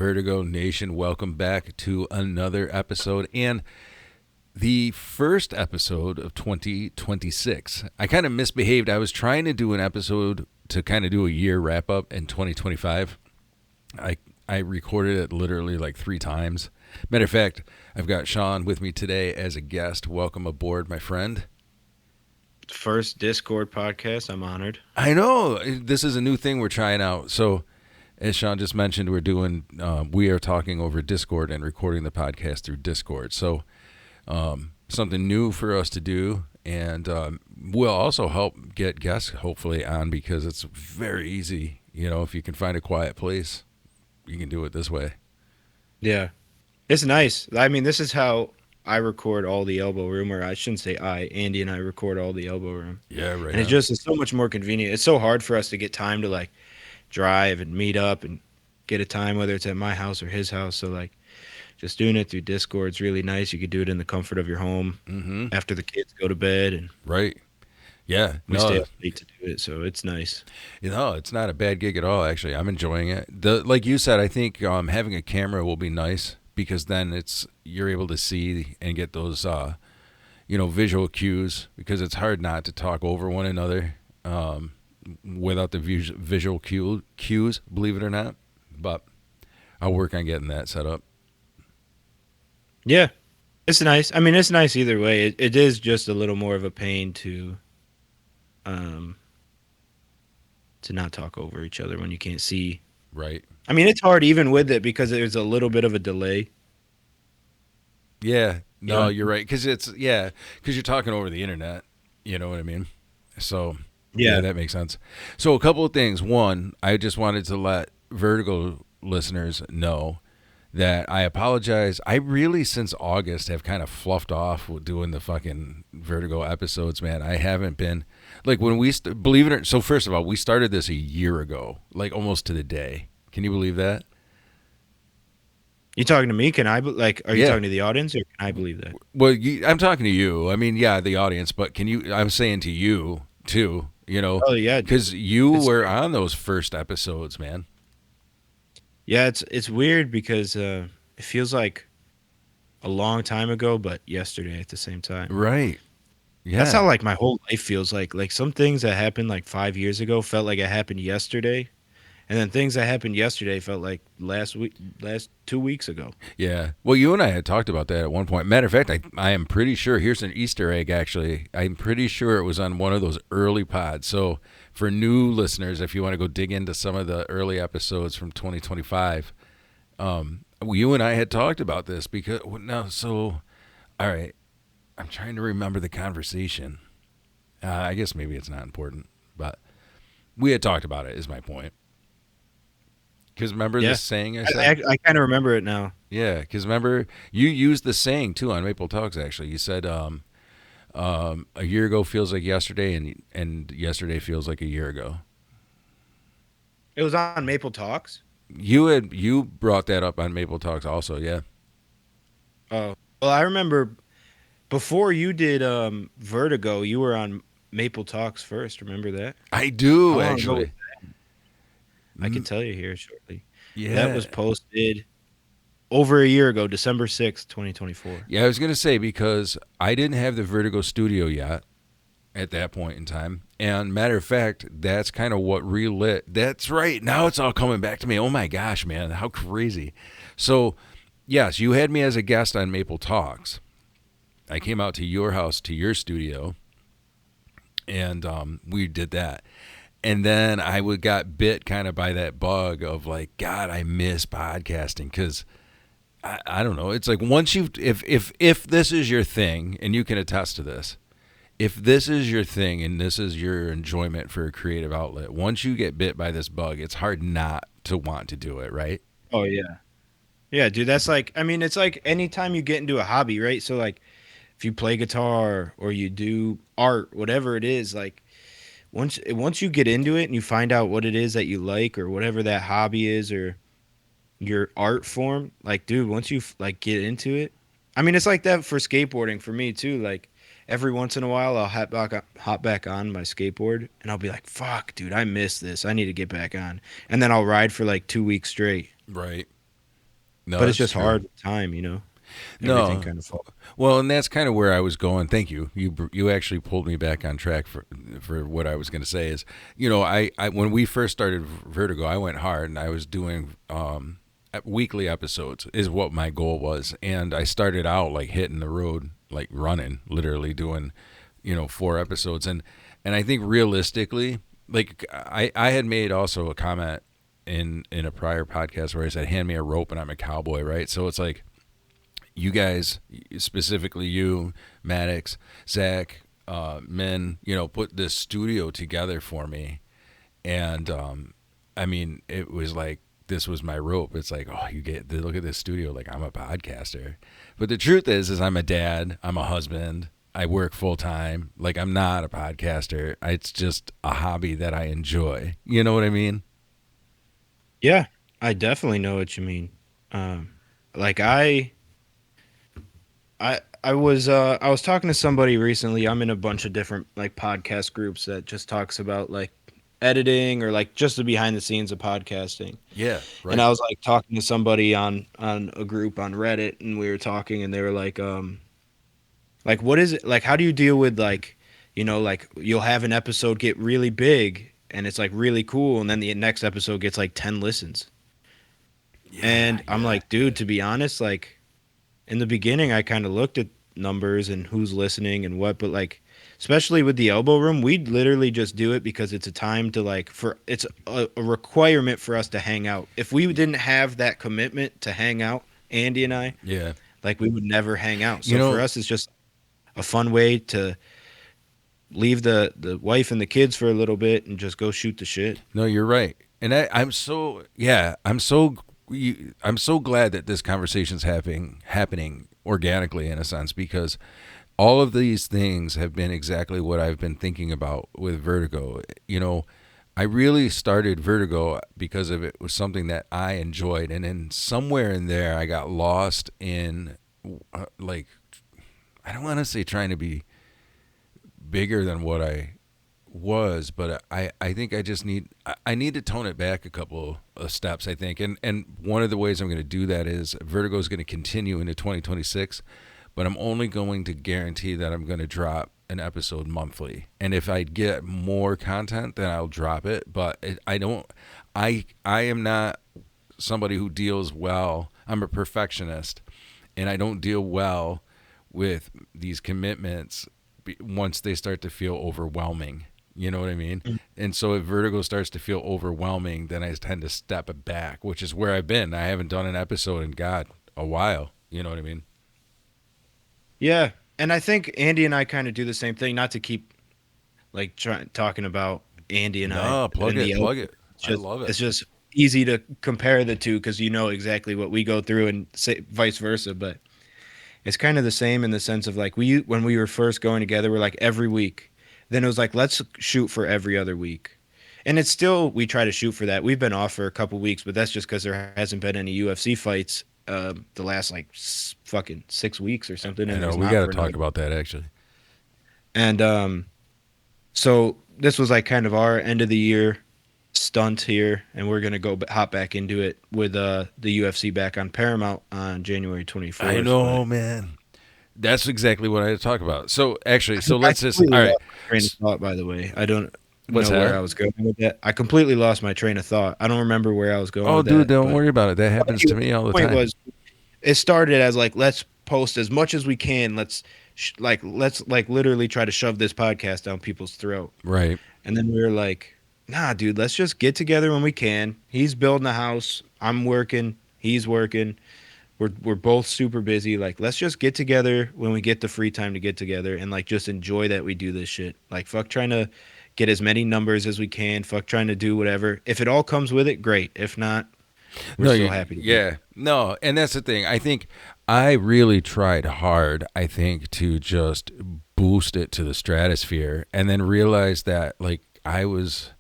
Vertigo Nation, welcome back to another episode and the first episode of 2026. I kind of misbehaved. I was trying to do an episode to kind of do a year wrap up in 2025. I recorded it literally like 3 times. Matter of fact, I've got Sean with me today as a guest. Welcome aboard, my friend. First Discord podcast. I'm honored. I know this is a new thing we're trying out. So, as Sean just mentioned, we are talking over Discord and recording the podcast through Discord. So, something new for us to do, and we'll also help get guests hopefully on because it's very easy. You know, if you can find a quiet place, you can do it this way. Yeah, it's nice. I mean, this is how I record all the elbow room, or I shouldn't say Andy and I record all the elbow room. Yeah, right. And it just is so much more convenient. It's so hard for us to get time to like drive and meet up and get a time, whether it's at my house or his house. So like just doing it through Discord is really nice. You could do it in the comfort of your home after the kids go to bed, and right. Yeah, we stay up late to do it. So it's nice. You know, it's not a bad gig at all. Actually, I'm enjoying it. Like you said, I think having a camera will be nice because then you're able to see and get those visual cues, because it's hard not to talk over one another without the visual cues, believe it or not. But I'll work on getting that set up. Yeah, it's nice. I mean, it's nice either way. It is just a little more of a pain to not talk over each other when you can't see. Right. I mean, it's hard even with it because there's a little bit of a delay. Yeah. No, you're right. Because you're talking over the internet. You know what I mean? So, yeah, that makes sense. So, a couple of things. One, I just wanted to let Vertigo listeners know that I apologize. I really, since August, have kind of fluffed off with doing the fucking Vertigo episodes, man. I haven't been, like, when believe it or not, so first of all, we started this a year ago, like almost to the day. Can you believe that? You talking to me? Can I, like, are you talking to the audience, or can I believe that? Well, I'm talking to you. I mean, yeah, the audience, but I'm saying to you, too, you know? Oh, yeah. Because you were on those first episodes, man. Yeah, it's weird because it feels like a long time ago, but yesterday at the same time. Right. Yeah. That's how like my whole life feels like. Like some things that happened like 5 years ago felt like it happened yesterday, and then things that happened yesterday felt like last 2 weeks ago. Yeah. Well, you and I had talked about that at one point. Matter of fact, I am pretty sure, here's an Easter egg, actually. I'm pretty sure it was on one of those early pods. So for new listeners, if you want to go dig into some of the early episodes from 2025, you and I had talked about this because, all right, I'm trying to remember the conversation. I guess maybe it's not important, but we had talked about it, is my point. Because remember the saying I said? I kind of remember it now. Yeah, because remember, you used the saying, too, on Maple Talks, actually. You said a year ago feels like yesterday, and yesterday feels like a year ago. It was on Maple Talks? You brought that up on Maple Talks also, yeah. Oh. Well, I remember before you did Vertigo, you were on Maple Talks first. Remember that? I do, actually. I can tell you here shortly. Yeah. That was posted over a year ago, December 6th, 2024. Yeah, I was going to say, because I didn't have the Vertigo studio yet at that point in time. And matter of fact, that's kind of what relit. That's right. Now it's all coming back to me. Oh my gosh, man. How crazy. So, yes, you had me as a guest on Maple Talks. I came out to your house, to your studio, and we did that. And then I got bit kind of by that bug of like, God, I miss podcasting, because I don't know. It's like once if this is your thing, and you can attest to this, if this is your thing and this is your enjoyment for a creative outlet, once you get bit by this bug, it's hard not to want to do it, right? Oh, yeah. Yeah, dude, that's like, I mean, it's like anytime you get into a hobby, right? So like if you play guitar or you do art, whatever it is, like, once you get into it and you find out what it is that you like, or whatever that hobby is, or your art form, like, dude, once you like get into it, I mean, it's like that for skateboarding for me too. Like every once in a while, I'll hop back on my skateboard, and I'll be like, fuck, dude, I miss this. I need to get back on, and then I'll ride for like 2 weeks straight. Right. No, but it's that's just true. hard with time, you know. Everything No. kind of falls. Well, and that's kind of where I was going. Thank you. You actually pulled me back on track for what I was going to say is, I when we first started Vertigo, I went hard and I was doing weekly episodes is what my goal was, and I started out like hitting the road, like running, literally doing, 4 episodes, and I think realistically, like I had made also a comment in a prior podcast where I said, hand me a rope and I'm a cowboy, right? So it's like you guys, specifically you, Maddox, Zach, Min, put this studio together for me. And I mean, it was like, this was my rope. It's like, oh, you get look at this studio. Like, I'm a podcaster. But the truth is I'm a dad, I'm a husband, I work full time. Like, I'm not a podcaster. It's just a hobby that I enjoy. You know what I mean? Yeah, I definitely know what you mean. Um, like I was talking to somebody recently. I'm in a bunch of different like podcast groups that just talks about like editing or like just the behind the scenes of podcasting. Yeah, And right. I was like talking to somebody on a group on Reddit, and we were talking, and they were like what is it like? How do you deal with like, like you'll have an episode get really big and it's like really cool, and then the next episode gets like 10 listens. Yeah, And I'm yeah. like, dude, to be honest, like in the beginning, I kind of looked at numbers and who's listening and what, but like, especially with the elbow room, we'd literally just do it because it's a time to like, for it's a requirement for us to hang out. If we didn't have that commitment to hang out, Andy and I, Yeah. like we would never hang out. You So for know, us, it's just a fun way to leave the wife and the kids for a little bit and just go shoot the shit. no, you're right, and I'm so yeah, I'm so glad that this conversation's happening organically in a sense because all of these things have been exactly what I've been thinking about with Vertigo. I really started Vertigo because of it was something that I enjoyed, and then somewhere in there I got lost in like I don't want to say trying to be bigger than what I was, but I think I just I need to tone it back a couple of steps, I think. And one of the ways I'm going to do that is Vertigo is going to continue into 2026, but I'm only going to guarantee that I'm going to drop an episode monthly. And if I get more content, then I'll drop it, but I don't I am not somebody who deals well. I'm a perfectionist and I don't deal well with these commitments once they start to feel overwhelming. You know what I mean? And so if Vertigo starts to feel overwhelming, then I tend to step it back, which is where I've been. I haven't done an episode in God a while. You know what I mean? Yeah. And I think Andy and I kind of do the same thing, not to keep like talking about Andy and I No, plug and it, the plug elbow. it. It's I just love it. it's just easy to compare the two because you know exactly what we go through and say, vice versa. But it's kind of the same in the sense of like we when we were first going together, we're like every week. Then it was like let's shoot for every other week, and it's still we try to shoot for that. We've been off for a couple weeks, but that's just because there hasn't been any UFC fights the last like fucking 6 weeks or something, I and know there's we not got to for another. talk about that actually. And so this was like kind of our end of the year stunt here, and we're gonna go hop back into it with the UFC back on Paramount on January I 24th. But know, man. That's exactly what I had to talk about. So actually, so I let's just completely all right. lost my train of thought. By the way, I don't What's know where that? I was going with that. I completely lost my train of thought. I don't remember where I was going Oh, with dude, that. don't But worry about it. That happens to anyway, me all the the point time. was, it started as like let's post as much as we can. Let's like literally try to shove this podcast down people's throat. Right. And then we were like, nah, dude, let's just get together when we can. He's building a house. I'm working. He's working. We're both super busy. Like, let's just get together when we get the free time to get together and like just enjoy that we do this shit. Like, fuck trying to get as many numbers as we can. Fuck trying to do whatever. If it all comes with it, great. If not, we're No, still happy to be yeah, no, and that's the thing. I think I really tried hard. I think to just boost it to the stratosphere, and then realized that like I was,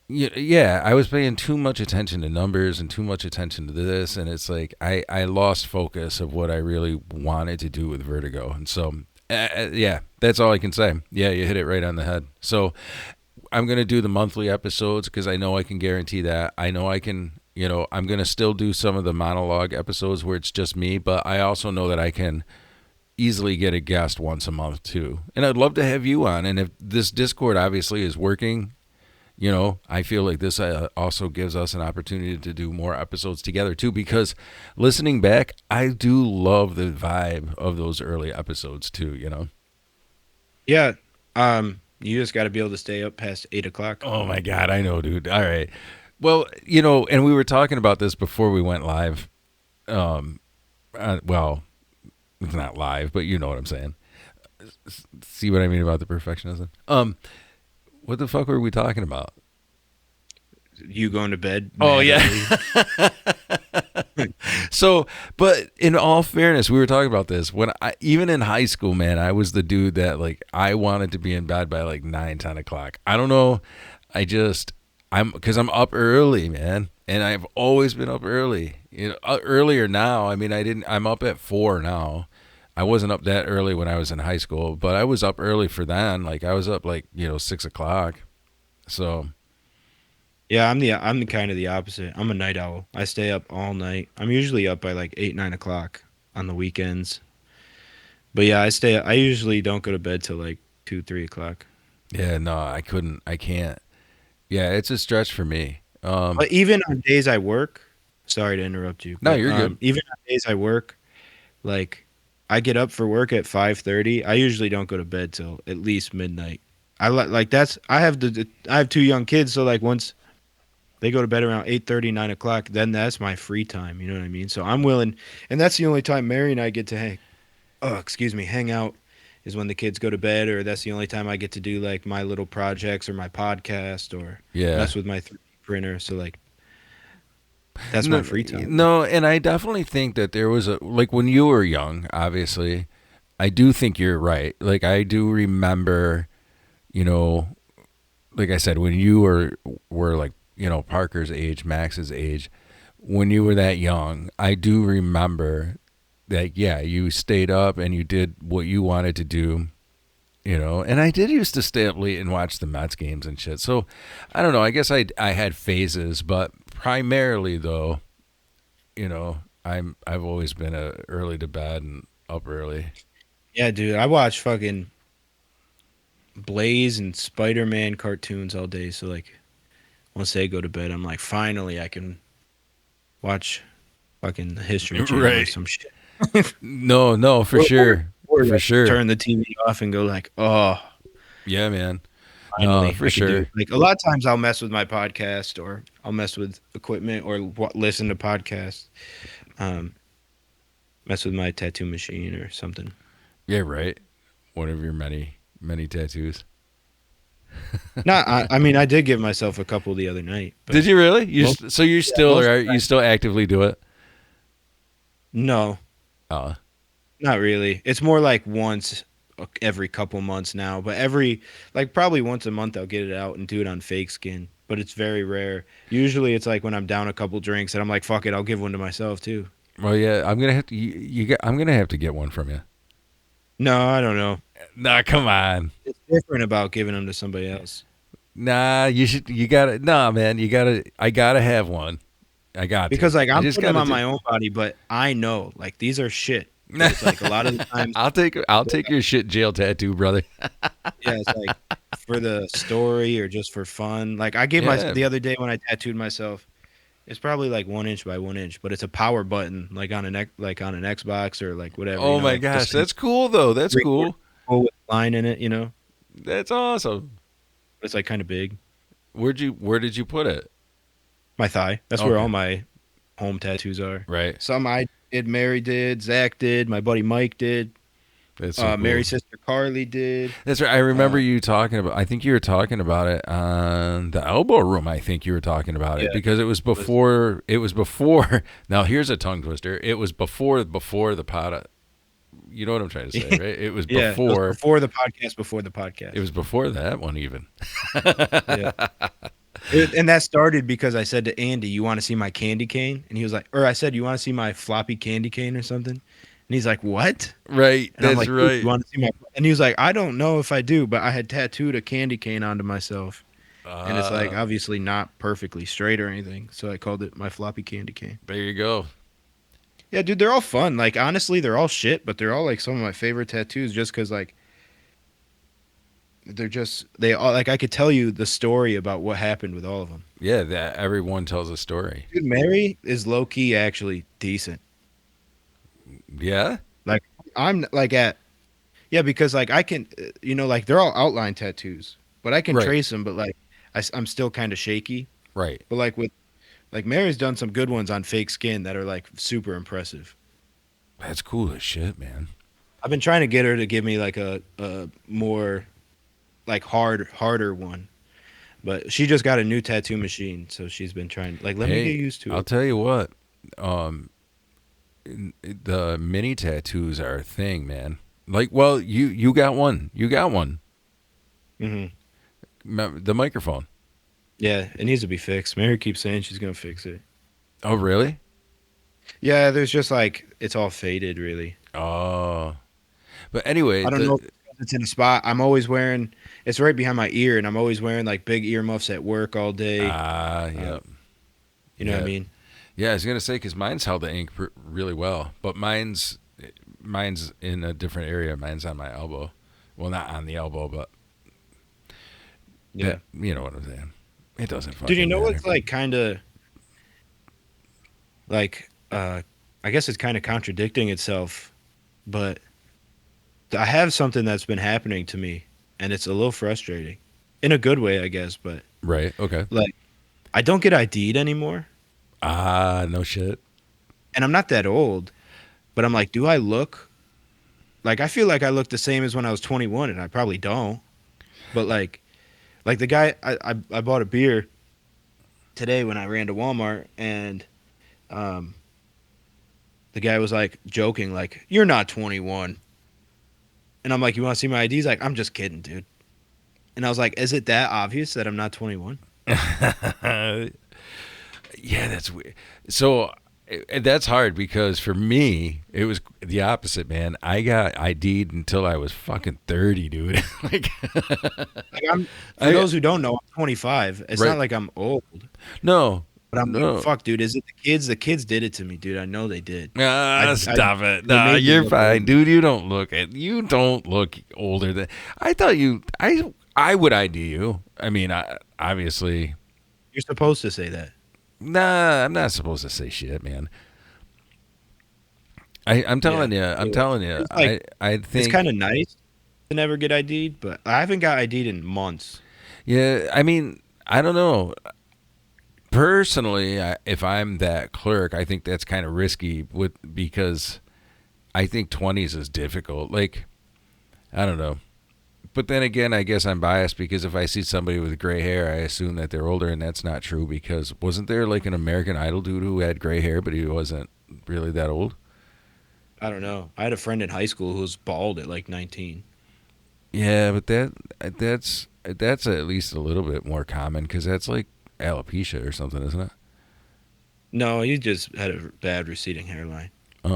yeah, I was paying too much attention to numbers and too much attention to this, and it's like I lost focus of what I really wanted to do with Vertigo, and so yeah, that's all I can say. Yeah, you hit it right on the head. So I'm gonna do the monthly episodes because I know I can guarantee that. I know I can, I'm going to still do some of the monologue episodes where it's just me, but I also know that I can easily get a guest once a month too. And I'd love to have you on. And if this Discord obviously is working, I feel like this also gives us an opportunity to do more episodes together too, because listening back, I do love the vibe of those early episodes too. Yeah. You just got to be able to stay up past 8 o'clock. Oh my God, I know, dude. All right. Well, and we were talking about this before we went live. Well, it's not live, but you know what I'm saying. See what I mean about the perfectionism? What the fuck were we talking about? You going to bed? Oh Mad yeah. early? So, but in all fairness, we were talking about this when even in high school, man, I was the dude that like I wanted to be in bed by like 9, 10 o'clock. I don't know. Because I'm up early, man, and I've always been up early. Earlier now. I mean, I'm up at 4 now. I wasn't up that early when I was in high school, but I was up early for then. Like I was up like 6 o'clock. So Yeah, I'm the kind of the opposite. I'm a night owl. I stay up all night. I'm usually up by like 8, 9 o'clock on the weekends. But yeah, I usually don't go to bed till like 2, 3 o'clock. yeah, no, I couldn't. I can't. Yeah, it's a stretch for me. But even on days I work, sorry to interrupt you, No, but you're good. even on days I work, like I get up for work at 5:30. I usually don't go to bed till at least midnight. Like that's I have two young kids, so like once they go to bed around 8:30, 9 o'clock, then that's my free time. You know what I mean? So I'm willing, and that's the only time Mary and I get to hang out is when the kids go to bed, or that's the only time I get to do like my little projects or my podcast or Yeah. mess with my 3D printer. So like that's my No, free time. no, and I definitely think that there was like when you were young, obviously, I do think you're right. Like I do remember, you know, like I said, when you were like, Parker's age, Max's age, when you were that young, I do remember that yeah, you stayed up and you did what you wanted to do, and I did used to stay up late and watch the Mets games and shit. So I don't know, I guess I had phases, but primarily though, I've always been a early to bed and up early. Yeah, dude, I watch fucking Blaze and Spider-Man cartoons all day. So like once they go to bed, I'm like, finally I can watch fucking the History Channel or Right. some shit. No, no, for Or, or, sure. or For like sure. turn the TV off and go like, oh, Yeah, man. No, finally for I can do it. sure. Like a lot of times I'll mess with my podcast or I'll mess with equipment or listen to podcasts. Um, Mess with my tattoo machine or something. Yeah, right. One of your many, many tattoos. Not, I mean, I did give myself a couple the other night, but Did you really? most, So you yeah, still most of are? the You time, still actively do it? no, Oh, not really. It's more like once every couple months now, but like probably once a month I'll get it out and do it on fake skin, but it's very rare. Usually it's like when I'm down a couple drinks and I'm like, fuck it, I'll give one to myself too. well, yeah. I'm gonna have to. I'm gonna have to get one from you. No, I don't know. Nah, come on. It's different about giving them to somebody else Nah, you should. You gotta. Nah, man. You gotta. I gotta have one. I got to. because like I I'm just putting them gotta on do. my own body, but I know like these are shit. But it's like a lot of the times, I'll take your shit jail tattoo, brother. yeah, it's like for the story or just for fun. Like I gave my Yeah. the other day when I tattooed myself, it's probably like 1 inch by 1 inch, but it's a power button like on like on an Xbox or like whatever, Oh my like the gosh, same that's cool though. That's three-quarter cool. hole with line in it. That's awesome. But it's like kind of big. Where did you put it? My thigh. That's where Okay. all my home tattoos are. Right. Some I did, Mary did, Zach did, my buddy Mike did, That's so cool. Mary's sister Carly did. That's right. I remember Uh, you talking about. I think you were talking about it on the elbow room. I think you were talking about it yeah, because it was was before. It was before. Now here's a tongue twister. It was before the pot. You know what I'm trying to say, right? It was yeah, it was before. before the podcast. Before the It podcast. was before that one even. Yeah. And that started because I said to Andy, "You want to see my candy cane?" And he was like, or I said, "You want to see my floppy candy cane or something?" And he's like, "What?" Right. And I'm That's like, "Dude, you right. want to see my?" And he was like, "I don't know if I do, but I had tattooed a candy cane onto myself." and it's like Uh, obviously not perfectly straight or anything. So I called it my floppy candy cane. there you go. Yeah, dude, they're all fun. Like honestly, they're all shit, but they're all like some of my favorite tattoos just because like they all like I could tell you the story about what happened with all of them. Yeah, that everyone tells a story. Dude, Mary is low key actually decent. Yeah, Like I'm like at yeah because like I can like they're all outline tattoos, but I can right, trace them. But like I'm still kind of shaky. right. But like with like Mary's done some good ones on fake skin that are like super impressive. That's cool as shit, man. I've been trying to get her to give me like a more like harder one, but she just got a new tattoo machine, so she's been trying like let me get Hey, used to I'll it. tell you what. Um, the mini tattoos are a thing, man. Like, well, you got one. You got one. Hmm. The microphone. Yeah, it needs to be fixed. Mary keeps saying she's gonna fix it. Oh, really? Yeah, there's just like it's all faded, really. Oh, but anyway, I don't know the if it's 'cause it's in a spot. I'm always wearing. It's right behind my ear, and I'm always wearing like big earmuffs at work all day. Uh, yeah, you know what I yeah, mean? yeah. I was gonna say because mine's held the ink really well, but mine's in a different area. Mine's on my elbow. Well, not on the elbow, but Yeah, that you know what I'm saying. It doesn't dude. You fucking know matter. what's like kind of like I guess it's kind of contradicting itself, but I have something that's been happening to me, and it's a little frustrating, in a good way, I guess. But Right? Okay. like, I don't get ID'd anymore, Ah, no shit. and I'm not that old. But I'm like, do I look like I feel like I look the same as when I was 21, and I probably don't. But like the guy, I bought a beer today when I ran to Walmart, and um, the guy was like joking, like, "You're not 21," and I'm like, "You want to see my ID?" He's like, "I'm just kidding, dude." And I was like, "Is it that obvious that I'm not 21?" Yeah, that's weird. So that's hard because for me, it was the opposite, man. I got ID'd until I was fucking 30, dude. Like, Like I'm, for I those who don't know, I'm 25. It's not right? like I'm old, No, but I'm like, no. fuck, dude. Is it the kids? The kids did it to me, dude. I know they did. Ah, stop it. They Nah, made me you're look fine, old. dude. You don't look older than I thought you. I would ID you. I mean, obviously, You're supposed to say that. nah. I'm not supposed to say shit, man. I'm Yeah. telling you. I'm Anyway, telling you. it's like I it's kind think. of nice to never get ID'd, but I haven't got ID'd in months. Yeah. I mean, I don't know. Personally, if I'm that clerk, I think that's kind of risky because I think 20s is difficult. Like, I don't know. But then again, I guess I'm biased because if I see somebody with gray hair, I assume that they're older, and that's not true because wasn't there like an American Idol dude who had gray hair, but he wasn't really that old? I don't know. I had a friend in high school who was bald at like 19. Yeah, but that's at least a little bit more common because that's like alopecia or something, isn't it? No, he just had a bad receding hairline. Yeah.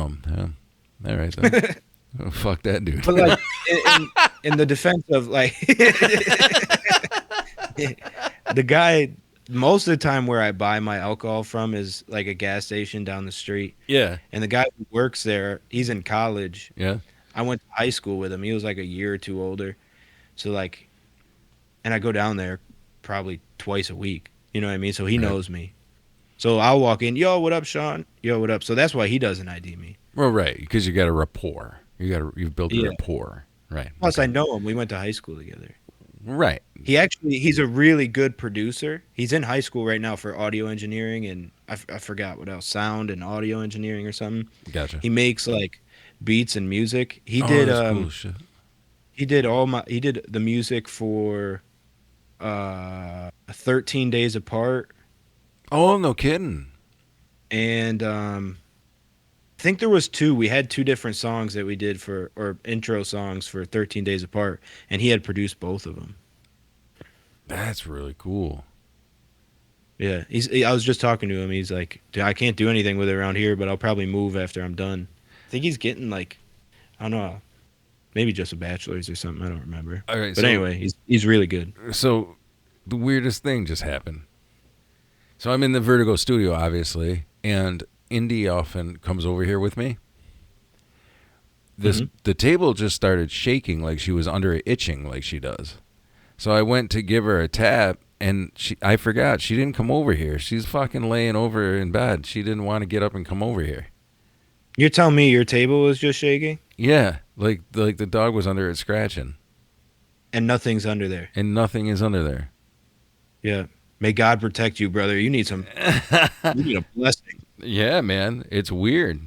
All right then. Oh, fuck that dude. But like in the defense of like the guy, most of the time where I buy my alcohol from is like a gas station down the street, Yeah. and the guy who works there, he's in college. Yeah. I went to high school with him. He was like a year or two older. So like, and I go down there probably twice a week. You know what I mean? So he Right. knows me. So I'll walk in, yo, what up, Sean? Yo, what up? So that's why he doesn't ID me. Well, right, because you got a rapport. You've built a Yeah. rapport. Right. Plus, I Okay. know him. We went to high school together. Right. He's a really good producer. He's in high school right now for audio engineering and I forgot what else, sound and audio engineering or something. Gotcha. He makes like beats and music. Oh, that's cool as shit. He did the music for 13 Days Apart Oh, no kidding. and I think there was two. We had two different songs that we did for or intro songs for 13 Days Apart and he had produced both of them. That's really cool. Yeah, I was just talking to him. He's like, "Dude, I can't do anything with it around here, but I'll probably move after I'm done." I think he's getting like, I don't know, maybe just a bachelor's or something. I don't remember. All right. But anyway, he's really good. So the weirdest thing just happened. So I'm in the Vertigo studio, obviously, and Indy often comes over here with me. Hmm. The table just started shaking like she was under it itching like she does. So I went to give her a tap, and I forgot she didn't come over here. She's fucking laying over in bed. She didn't want to get up and come over here. You're telling me your table was just shaking Yeah, like the dog was under it scratching, and nothing's under there. and nothing is under there. Yeah. May God protect you, brother. You need some. You need a blessing. Yeah, man, it's weird.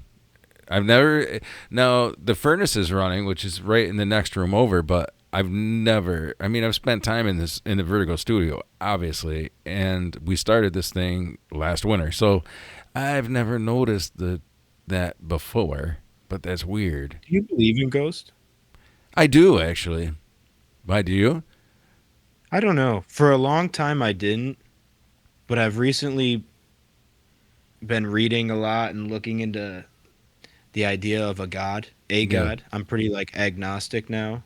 I've never. Now the furnace is running, which is right in the next room over, but I've never. I mean, I've spent time in the Vertigo studio, obviously, and we started this thing last winter, so I've never noticed that before. But that's weird. Do you believe in ghosts? I do actually. Why do you? I don't know. For a long time, I didn't, but I've recently been reading a lot and looking into the idea of a god, a Yeah. god. I'm pretty like agnostic now.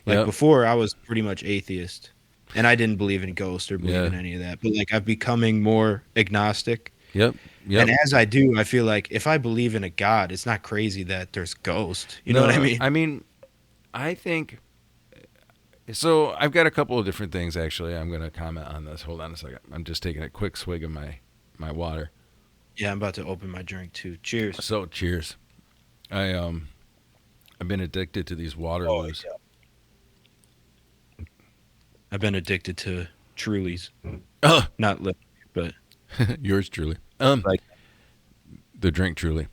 Like Yep. before, I was pretty much atheist, and I didn't believe in ghosts or believe Yeah. in any of that. But like, I'm becoming more agnostic, Yep. and Yep. as I do, I feel like if I believe in a god, it's not crazy that there's ghosts. You know what I No, mean? I mean, I think so. I've got a couple of different things actually. I'm going to comment on this. Hold on a second. I'm just taking a quick swig of my water. Yeah, I'm about to open my drink too. Cheers. So, cheers. I've been addicted to these Oh Waterloos. yeah. I've been addicted to Trulies, Oh, not liquor, but yours truly. like The drink truly.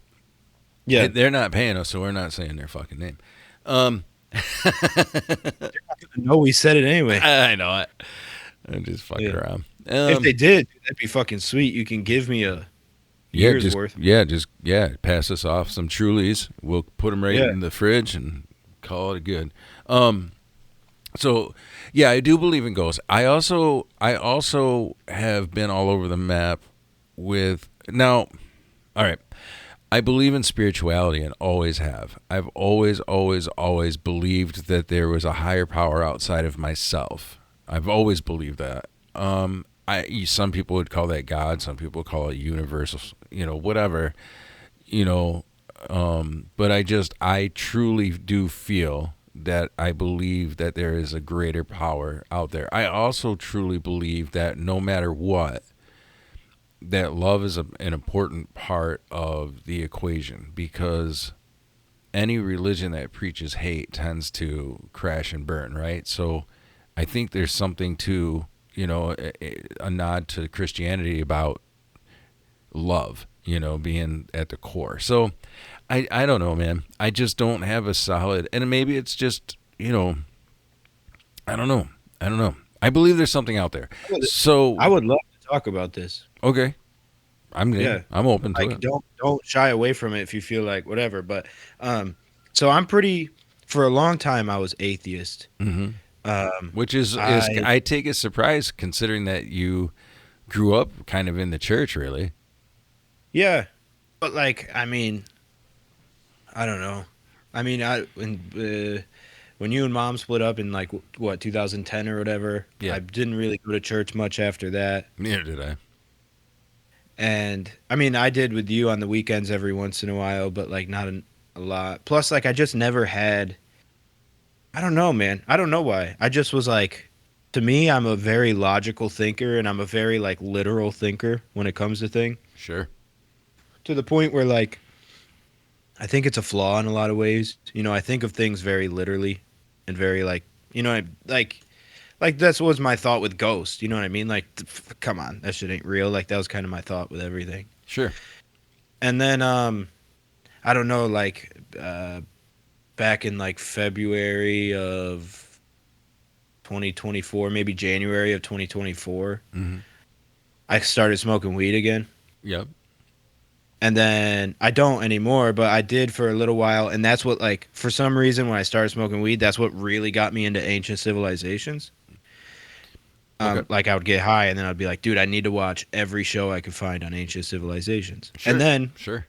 yeah. They're not paying us, so we're not saying their fucking name. Um, No, we said it anyway. I know it. I'm just fucking Yeah. around. If they did, that'd be fucking sweet. You can give me a Yeah, year's worth. pass us off some Trulies. We'll put them right Yeah. in the fridge and call it good. So yeah, I do believe in ghosts. I also have been all over the map with now. All right, I believe in spirituality and always have. I've always believed that there was a higher power outside of myself. I've always believed that. Some people would call that God. Some people call it universal. Whatever. You know, but I truly do feel that I believe that there is a greater power out there. I also truly believe that no matter what, that love is an important part of the equation because any religion that preaches hate tends to crash and burn, right? So I think there's something to, a nod to Christianity about love, being at the core. So I don't know, man. I just don't have a solid, and maybe it's just, I don't know. I don't know. I believe there's something out there. I So, would love to talk about this. okay, I'm Yeah. game. I'm open to Like it. don't shy away from it if you feel like whatever. But so I'm pretty for a long time I was atheist. Hmm. Which is I I take a surprise considering that you grew up kind of in the church, really. yeah. But like I mean, I don't know. I mean, when you and mom split up in like what 2010 or whatever, Yeah, I didn't really go to church much after that. neither did I. And I mean, I did with you on the weekends every once in a while, but like not a lot. Plus, like I just never had. I don't know, man. I don't know why. I just was like, to me, I'm a very logical thinker, and I'm a very like literal thinker when it comes to things. Sure. To the point where like I think it's a flaw in a lot of ways. I think of things very literally, and very like like that's was my thought with Ghost. You know what I mean? Like, come on, that shit ain't real. Like that was kind of my thought with everything. Sure. And then I don't know, like back in like February of 2024, maybe January of 2024, Hmm. I started smoking weed again. Yep. And then I don't anymore, but I did for a little while. And that's what, like, for some reason, when I started smoking weed, that's what really got me into ancient civilizations. Okay. Like, I would get high and then I'd be like, dude, I need to watch every show I could find on ancient civilizations. And Sure. then, Sure.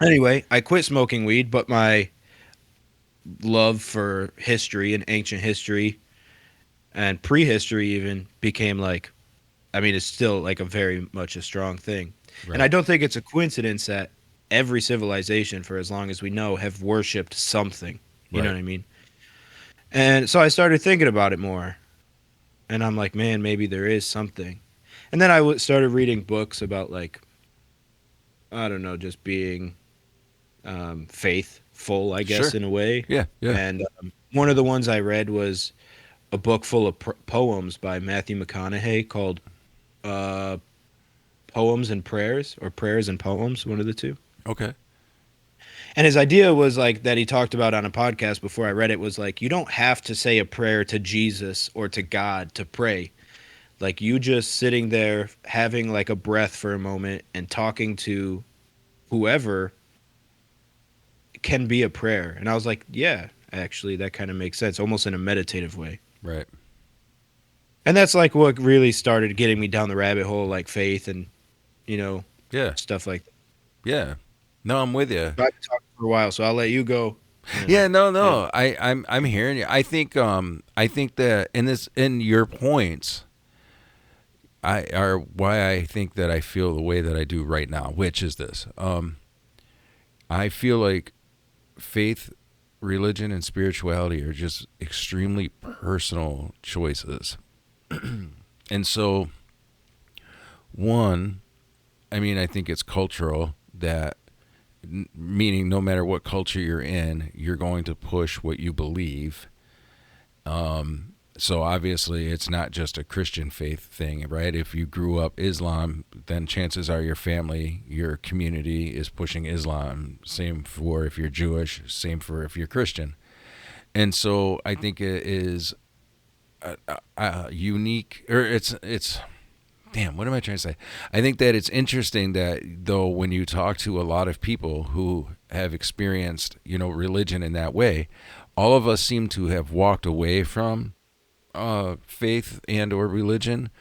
anyway, I quit smoking weed, but my love for history and ancient history and prehistory even became like, I mean, it's still like a very much a strong thing. And I Right. don't think it's a coincidence that every civilization, for as long as we know, have worshipped something. You know Right. what I mean? And so I started thinking about it more, and I'm like, man, maybe there is something. And then started reading books about like, I don't know, just being faithful, I guess, Sure. in a way. Yeah. Yeah. And one of the ones I read was a book full of poems by Matthew McConaughey called uh, Poems and Prayers, or Prayers and Poems, one of the two. Okay. And his idea was like that he talked about on a podcast before I read it was like, you don't have to say a prayer to Jesus or to God to pray. Like you just sitting there having like a breath for a moment and talking to whoever can be a prayer. And I was like, yeah, actually, that kind of makes sense, almost in a meditative way. Right. And that's like what really started getting me down the rabbit hole, like faith and, you know, Yeah. stuff like that. Yeah. No, I'm with you. But I've been talking for a while, so I'll let you go. Yeah, And no, yeah, no. I'm hearing you. I think that in your points I are why I think that I feel the way that I do right now, which is this. I feel like faith, religion and spirituality are just extremely personal choices. And so one, I mean, I think it's cultural that meaning no matter what culture you're in, you're going to push what you believe. So obviously, it's not just a Christian faith thing, right? If you grew up Islam, then chances are your family, your community is pushing Islam. Same for if you're Jewish, same for if you're Christian. And so I think it is a unique, or it's damn, what am I trying to say? I think that it's interesting that though when you talk to a lot of people who have experienced, religion in that way, all of us seem to have walked away from faith and or religion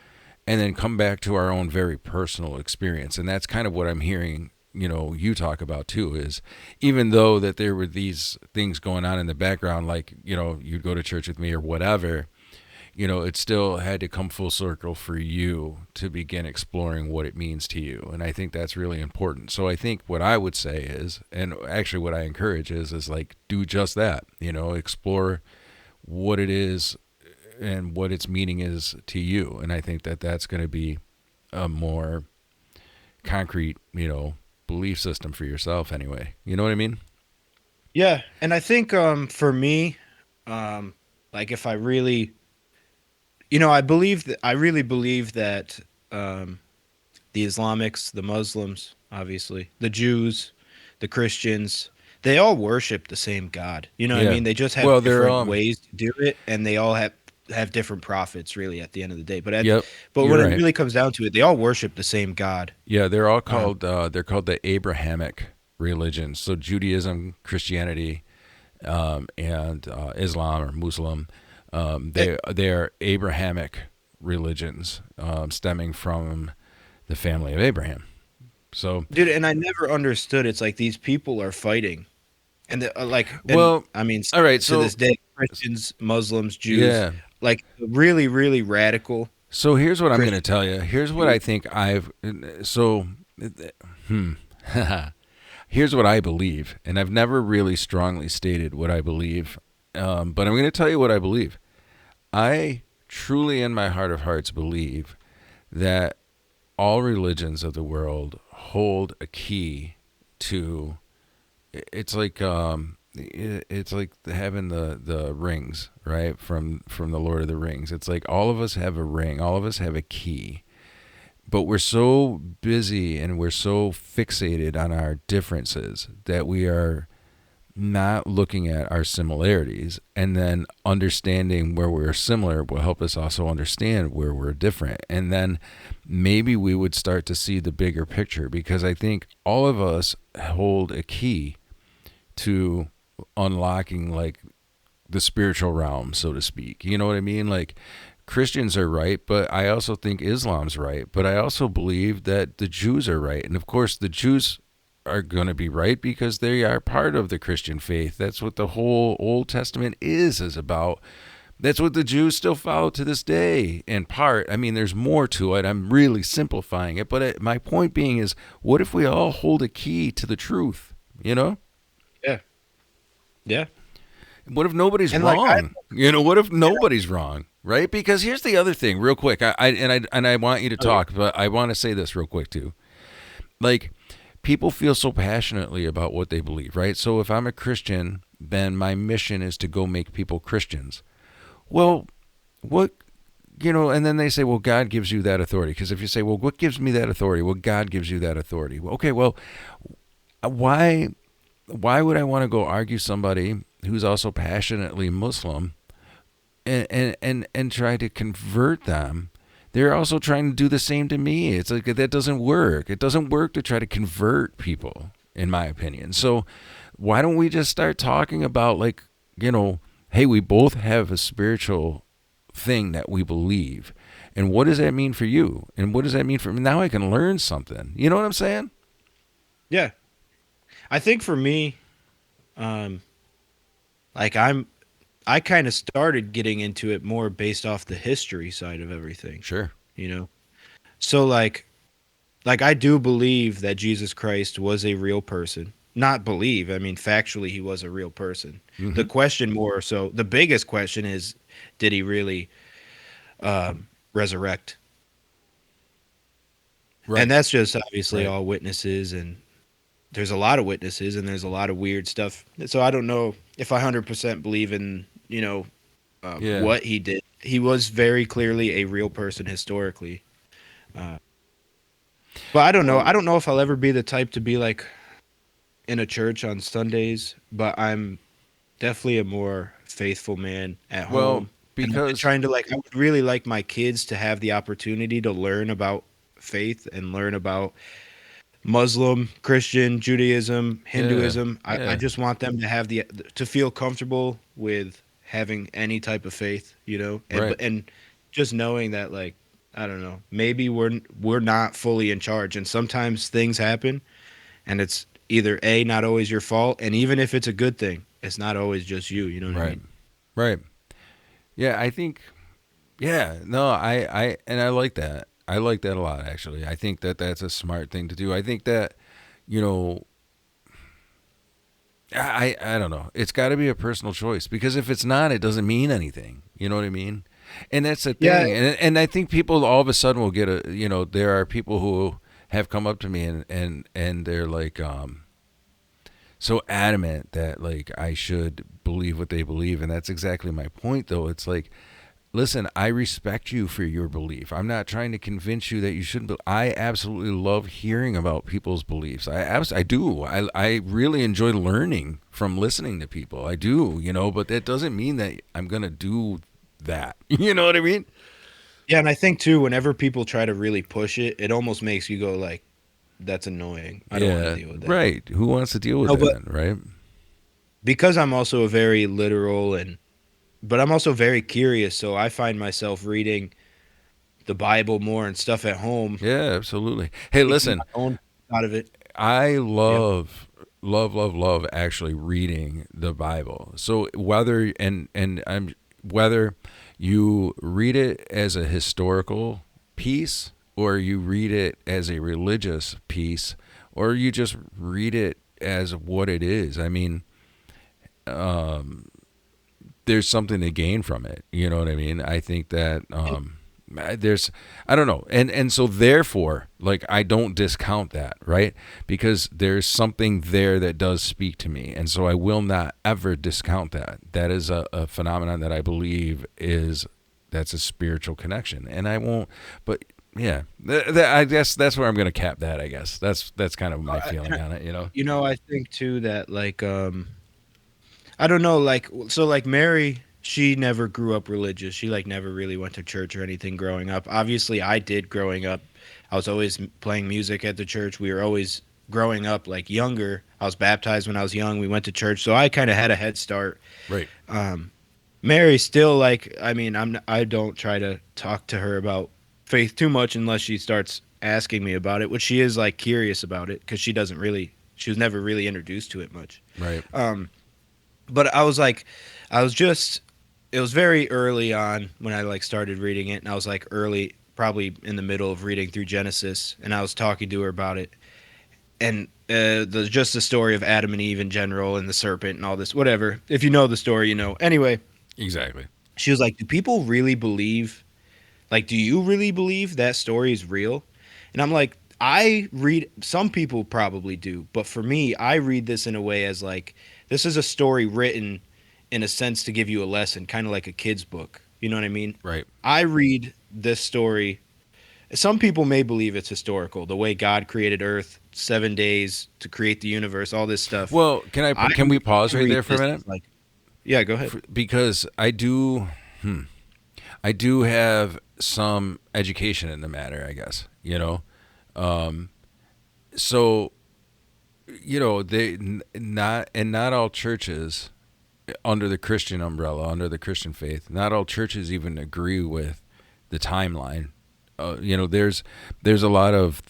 and then come back to our own very personal experience. And that's kind of what I'm hearing, you talk about too, is even though that there were these things going on in the background, like, you'd go to church with me or whatever, it still had to come full circle for you to begin exploring what it means to you. And I think that's really important. So I think what I would say is, and actually what I encourage is like, do just that, explore what it is and what its meaning is to you. And I think that that's going to be a more concrete, belief system for yourself anyway. You know what I mean? yeah. And I think for me, um, like if I really, I really believe that um, the Islamics, the Muslims, obviously, the Jews, the Christians, they all worship the same God. You know what I Yeah. mean? They just have Well, they're different ways to do it, and they all have different prophets really at the end of the day. yep, But you're when it right. really comes down to it, they all worship the same God. Yeah, they're all Um, called they're called the Abrahamic religions. So Judaism, Christianity, and Islam or Muslim, eh, they are Abrahamic religions, stemming from the family of Abraham. So, dude, and I never understood. It's like these people are fighting, and and well, I mean, all right. to So, this day, Christians, Muslims, Jews, yeah. like really, really radical So here's what I'm going to Christian. tell you. Here's what I think I've. So, hmm. Here's what I believe, and I've never really strongly stated what I believe, but I'm going to tell you what I believe. I truly, in my heart of hearts, believe that all religions of the world hold a key to. It's like having the rings, right, from the Lord of the Rings. It's like all of us have a ring, all of us have a key, but we're so busy and we're so fixated on our differences that we are not looking at our similarities, and then understanding where we're similar will help us also understand where we're different. And then maybe we would start to see the bigger picture, because I think all of us hold a key to unlocking like the spiritual realm, so to speak. You know what I mean? Like Christians are right, but I also think Islam's right. But I also believe that the Jews are right. And of course, the Jews are going to be right because they are part of the Christian faith. That's what the whole Old Testament is about That's what the Jews still follow to this day, in part. I mean, there's more to it. I'm really simplifying it. But my point being is, what if we all hold a key to the truth? You know? Yeah. Yeah. What if nobody's And like I wrong? What if nobody's wrong? Right? Because here's the other thing, real quick. I want you to okay. talk, but I want to say this real quick too. Like, people feel so passionately about what they believe, right? So if I'm a Christian, then my mission is to go make people Christians. Well, what and then they say, well, God gives you that authority. Because if you say, well, what gives me that authority? Well, God gives you that authority. Well, okay, well, why would I want to go argue somebody who's also passionately Muslim and try to convert them? They're also trying to do the same to me. It's like that doesn't work. It doesn't work to try to convert people, in my opinion. So why don't we just start talking about, like, hey, we both have a spiritual thing that we believe. And what does that mean for you? And what does that mean for me? Now I can learn something. You know what I'm saying? Yeah. I think for me, um, like I kind of started getting into it more based off the history side of everything, Sure. you know? So like I do believe that Jesus Christ was a real person. Not believe, I mean factually he was a real person. The Mm-hmm. question more so, the biggest question is, did he really resurrect? And Right. that's just obviously Right. all witnesses, and there's a lot of witnesses and there's a lot of weird stuff. So I don't know if I 100% believe in, Yeah. what he did. He was very clearly a real person historically. Uh, but I don't know. Well, I don't know if I'll ever be the type to be like in a church on Sundays, but I'm definitely a more faithful man at well, home. And I've been because trying to like, I would really like my kids to have the opportunity to learn about faith and learn about Muslim, Christian, Judaism, yeah, Hinduism. I yeah, just want them to have the to feel comfortable with having any type of faith, right. and just knowing that like I don't know, maybe we're not fully in charge, and sometimes things happen, and it's either a not always your fault, and even if it's a good thing, it's not always just you. You know what I Right. mean? Right. Yeah, I think yeah, no, I like that. I like that a lot, actually. I think that that's a smart thing to do. I think that, you know, I don't know. It's got to be a personal choice, because if it's not, it doesn't mean anything. You know what I mean? And that's the Yeah, thing. And I think people all of a sudden will get there are people who have come up to me and they're like so adamant that, like, I should believe what they believe, and that's exactly my point, though. It's like, listen, I respect you for your belief. I'm not trying to convince you that you shouldn't. I absolutely love hearing about people's beliefs. I do. I really enjoy learning from listening to people. I do, but that doesn't mean that I'm going to do that. You know what I mean? yeah, and I think too, whenever people try to really push it, it almost makes you go like, "That's annoying. I don't want to Yeah, deal with that." right. Who wants to deal with No, but that, right? because I'm also a very literal and but I'm also very curious, so I find myself reading the Bible more and stuff at home, Yeah, absolutely. Hey, making listen, my own out of it. I Yep. love actually reading the Bible. So whether you read it as a historical piece, or you read it as a religious piece, or you just read it as what it is. I mean, there's something to gain from it. You know what I mean? I think that there's, I don't know, and so therefore, like, I don't discount that, right? Because there's something there that does speak to me, and so I will not ever discount that. That is a phenomenon that I believe is that's a spiritual connection, and I won't. But yeah, I guess that's where I'm going to cap that. I guess that's kind of my And feeling on it. You know? I think too that like I don't know, like so like Mary, she never grew up religious. She like never really went to church or anything growing up. Obviously, I did growing up. I was always playing music at the church. We were always growing up like younger. I was baptized when I was young. We went to church, so I kind of had a head start. Right. Um, Mary still like I mean I don't try to talk to her about faith too much unless she starts asking me about it, which she is like curious about it because she was never really introduced to it much. Right. Um, but I was like, I was just it was very early on when I like started reading it, and I was like early, probably in the middle of reading through Genesis, and I was talking to her about it, and just the story of Adam and Eve in general, and the serpent and all this, whatever. If you know the story, you know. Anyway, Exactly. she was like, "Do people really believe? Like, do you really believe that story is real?" And I'm like, I read. Some people probably do, but for me, I read this in a way as like this is a story written in a sense to give you a lesson, kind of like a kid's book. You know what I mean? Right. I read this story. Some people may believe it's historical, the way God created Earth, 7 days to create the universe, all this stuff. Well, can we pause I right read there for a this minute? as like, yeah, go ahead. Because I do have some education in the matter, I guess. Um, so not all churches under the Christian umbrella, under the Christian faith, not all churches even agree with the timeline. There's a lot of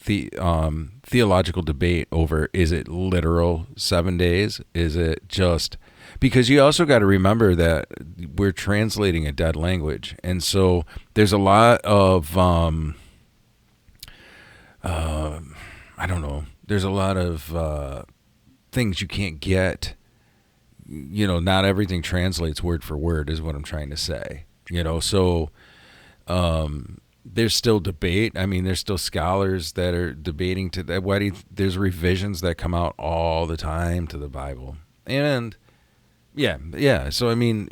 theological debate over, is it literal 7 days? Is it just because you also got to remember that we're translating a dead language, and so there's a lot of I don't know. There's a lot of things you can't get. Not everything translates word for word, is what I'm trying to say. So there's still debate. I mean, there's still scholars that are debating to that. There's revisions that come out all the time to the Bible, and yeah. So I mean,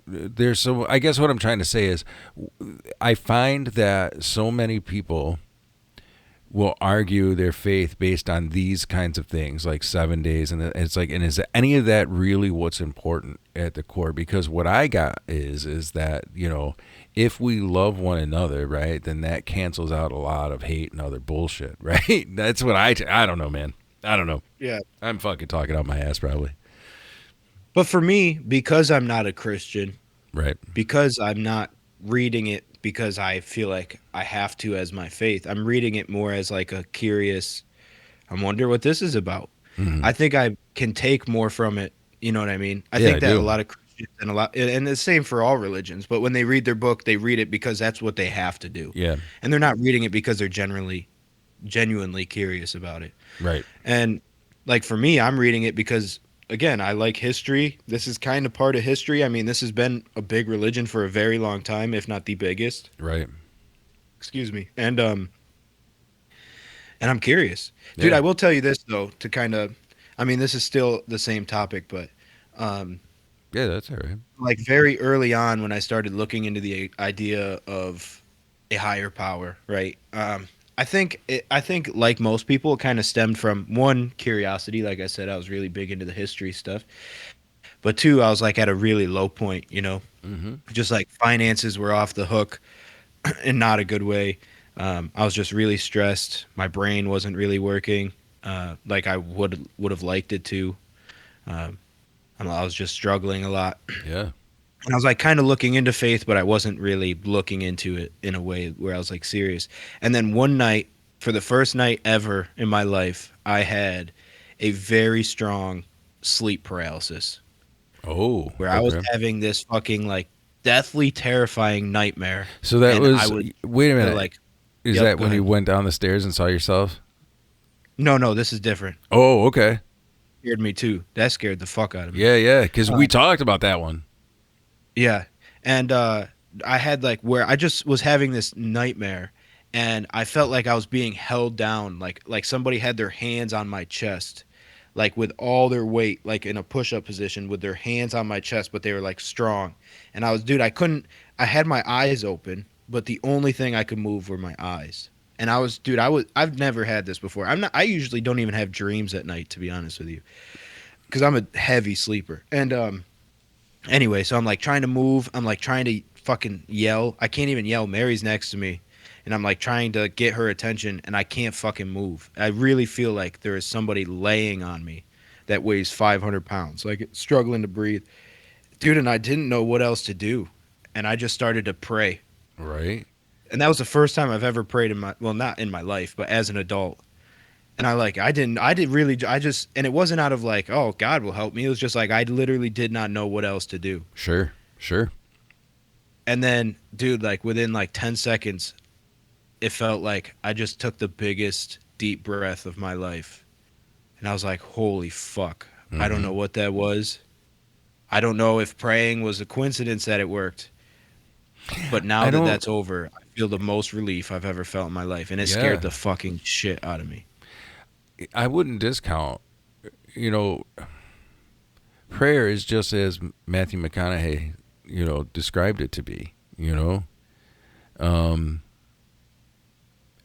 there's so. I guess what I'm trying to say is, I find that so many people will argue their faith based on these kinds of things like 7 days, and it's like, and is any of that really what's important at the core? Because what I got is that if we love one another, right, then that cancels out a lot of hate and other bullshit, right? That's what I don't know, man. I don't know. Yeah. I'm fucking talking out my ass probably. But for me, because I'm not a Christian, Right. because I'm not reading it because I feel like I have to as my faith. I'm reading it more as like a curious, I wonder what this is about. Hmm. I think I can take more from it. You know what I mean? I Yeah, I think that a do. lot of Christians and the same for all religions, but when they read their book, they read it because that's what they have to do. Yeah. And they're not reading it because they're genuinely curious about it. Right. And like for me, I'm reading it because again, I like history. This is kind of part of history. I mean, this has been a big religion for a very long time, if not the biggest. Right. Excuse me. And I'm curious. Dude, Yeah. I will tell you this though, to kind of I mean, this is still the same topic, but um Yeah, that's all right. like very early on when I started looking into the idea of a higher power, right? I think like most people, it kind of stemmed from one curiosity. Like I said, I was really big into the history stuff, but two, I was like at a really low point. Hmm. Just like finances were off the hook in not a good way. I was just really stressed. My brain wasn't really working like I would have liked it to. Um, I was just struggling a lot. Yeah. And I was like kind of looking into faith, but I wasn't really looking into it in a way where I was like serious. And then one night, for the first night ever in my life, I had a very strong sleep paralysis Oh, where I was okay. having this fucking like deathly terrifying nightmare. So that And I was, would wait a feel minute. like, Is yep, that go when you ahead. went down the stairs and saw yourself? No, no, this is different. Oh, okay. Scared me too. That scared the fuck out of me. Yeah, yeah. Because Uh, we talked about that one. Yeah. And I had like where I just was having this nightmare and I felt like I was being held down like somebody had their hands on my chest like with all their weight like in a push-up position with their hands on my chest but they were like strong. And I was dude, I had my eyes open, but the only thing I could move were my eyes. And I was dude, I've never had this before. I usually don't even have dreams at night to be honest with you cuz I'm a heavy sleeper. And anyway, so I'm like trying to move. I'm like trying to fucking yell. I can't even yell. Mary's next to me. And I'm like trying to get her attention and I can't fucking move. I really feel like there is somebody laying on me that weighs 500 pounds, like struggling to breathe. Dude, and I didn't know what else to do. And I just started to pray. Right. And that was the first time I've ever prayed in my, well, not in my life, but as an adult. And I did really, I just, and it wasn't out of like, oh, God will help me. It was just like, I literally did not know what else to do. Sure. Sure. And then, dude, like within like 10 seconds, it felt like I just took the biggest deep breath of my life. And I was like, holy fuck. I don't Mm-hmm. know what that was. I don't know if praying was a coincidence that it worked. But now I that don't. that's over, I feel the most relief I've ever felt in my life. And it scared Yeah, the fucking shit out of me. I wouldn't discount. You know, prayer is just as Matthew McConaughey, described it to be. Um,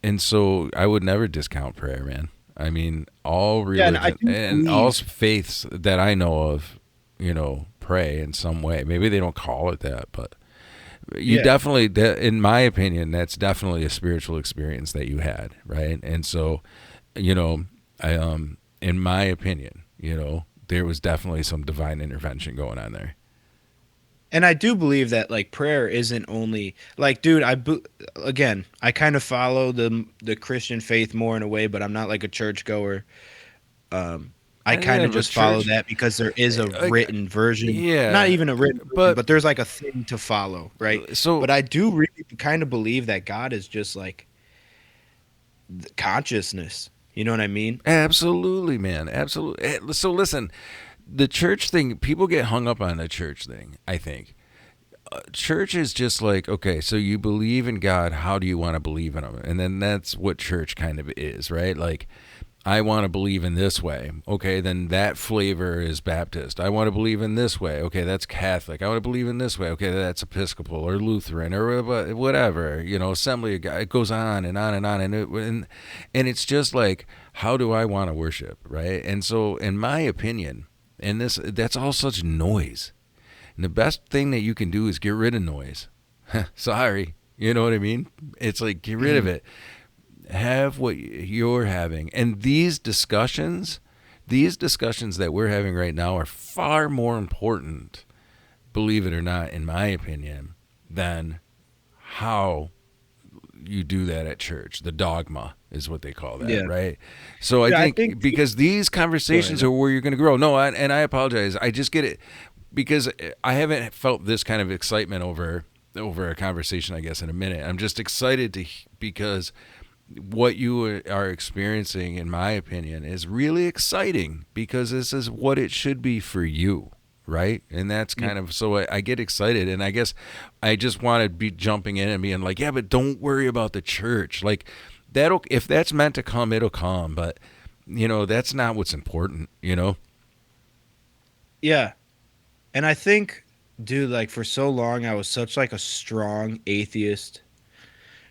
and so I would never discount prayer, man. I mean, all Yeah, and I religion do and all believe. faiths that I know of, pray in some way. Maybe they don't call it that, but you Yeah. definitely, in my opinion, that's definitely a spiritual experience that you had, right? And so, you know, in my opinion, there was definitely some divine intervention going on there. And I do believe that like prayer isn't only like, dude. Again, I kind of follow the Christian faith more in a way, but I'm not like a churchgoer. Um, I kind Yeah, of but just follow church, that because there is a like, written version, not yeah, even a written version, but but there's like a thing to follow, right? so But I do really kind of believe that God is just like consciousness. You know what I mean? absolutely, man, absolutely. So listen, the church thing, people get hung up on the church thing. I think church is just like, okay, so you believe in God. How do you want to believe in Him? And then that's what church kind of is, right? Like, I want to believe in this way. Okay, then that flavor is Baptist. I want to believe in this way. Okay, that's Catholic. I want to believe in this way. Okay, that's Episcopal or Lutheran or whatever. Assembly of God. It goes on and on and on, and it's just like, how do I want to worship, right? And so, in my opinion, and that's all such noise. And the best thing that you can do is get rid of noise. Sorry, you know what I mean? It's like get rid of Hmm. it, have what you're having. And these discussions that we're having right now are far more important, believe it or not, in my opinion, than how you do that at church. The dogma is what they call that, Yeah. right? So I Yeah, I think. think because these Go conversations ahead. are where you're going to grow. No, and I apologize. I just get it because I haven't felt this kind of excitement over a conversation, I guess, in a minute. I'm just excited because what you are experiencing, in my opinion, is really exciting because this is what it should be for you, right? And that's Yeah. kind of so I get excited, and I guess I just want to be jumping in and being like, yeah, but don't worry about the church. Like that'll if that's meant to come, it'll come. But that's not what's important. Yeah. And I think, dude, like for so long, I was such like a strong atheist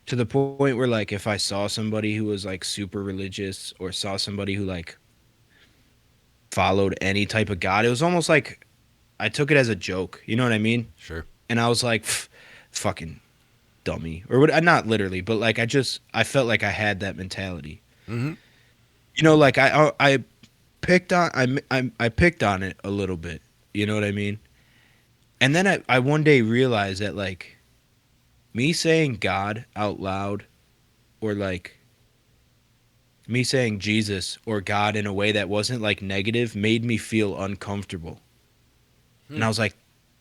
to the point where like if I saw somebody who was like super religious or saw somebody who like followed any type of God, it was almost like I took it as a joke. You know what I mean? Sure. And I was like, fucking dummy, or what? Not literally, but like I felt like I had that mentality. Mm-hmm. Like I picked on I picked on it a little bit. You know what I mean? And then I one day realized that like me saying God out loud or like me saying Jesus or God in a way that wasn't like negative made me feel uncomfortable. Hmm. And I was like,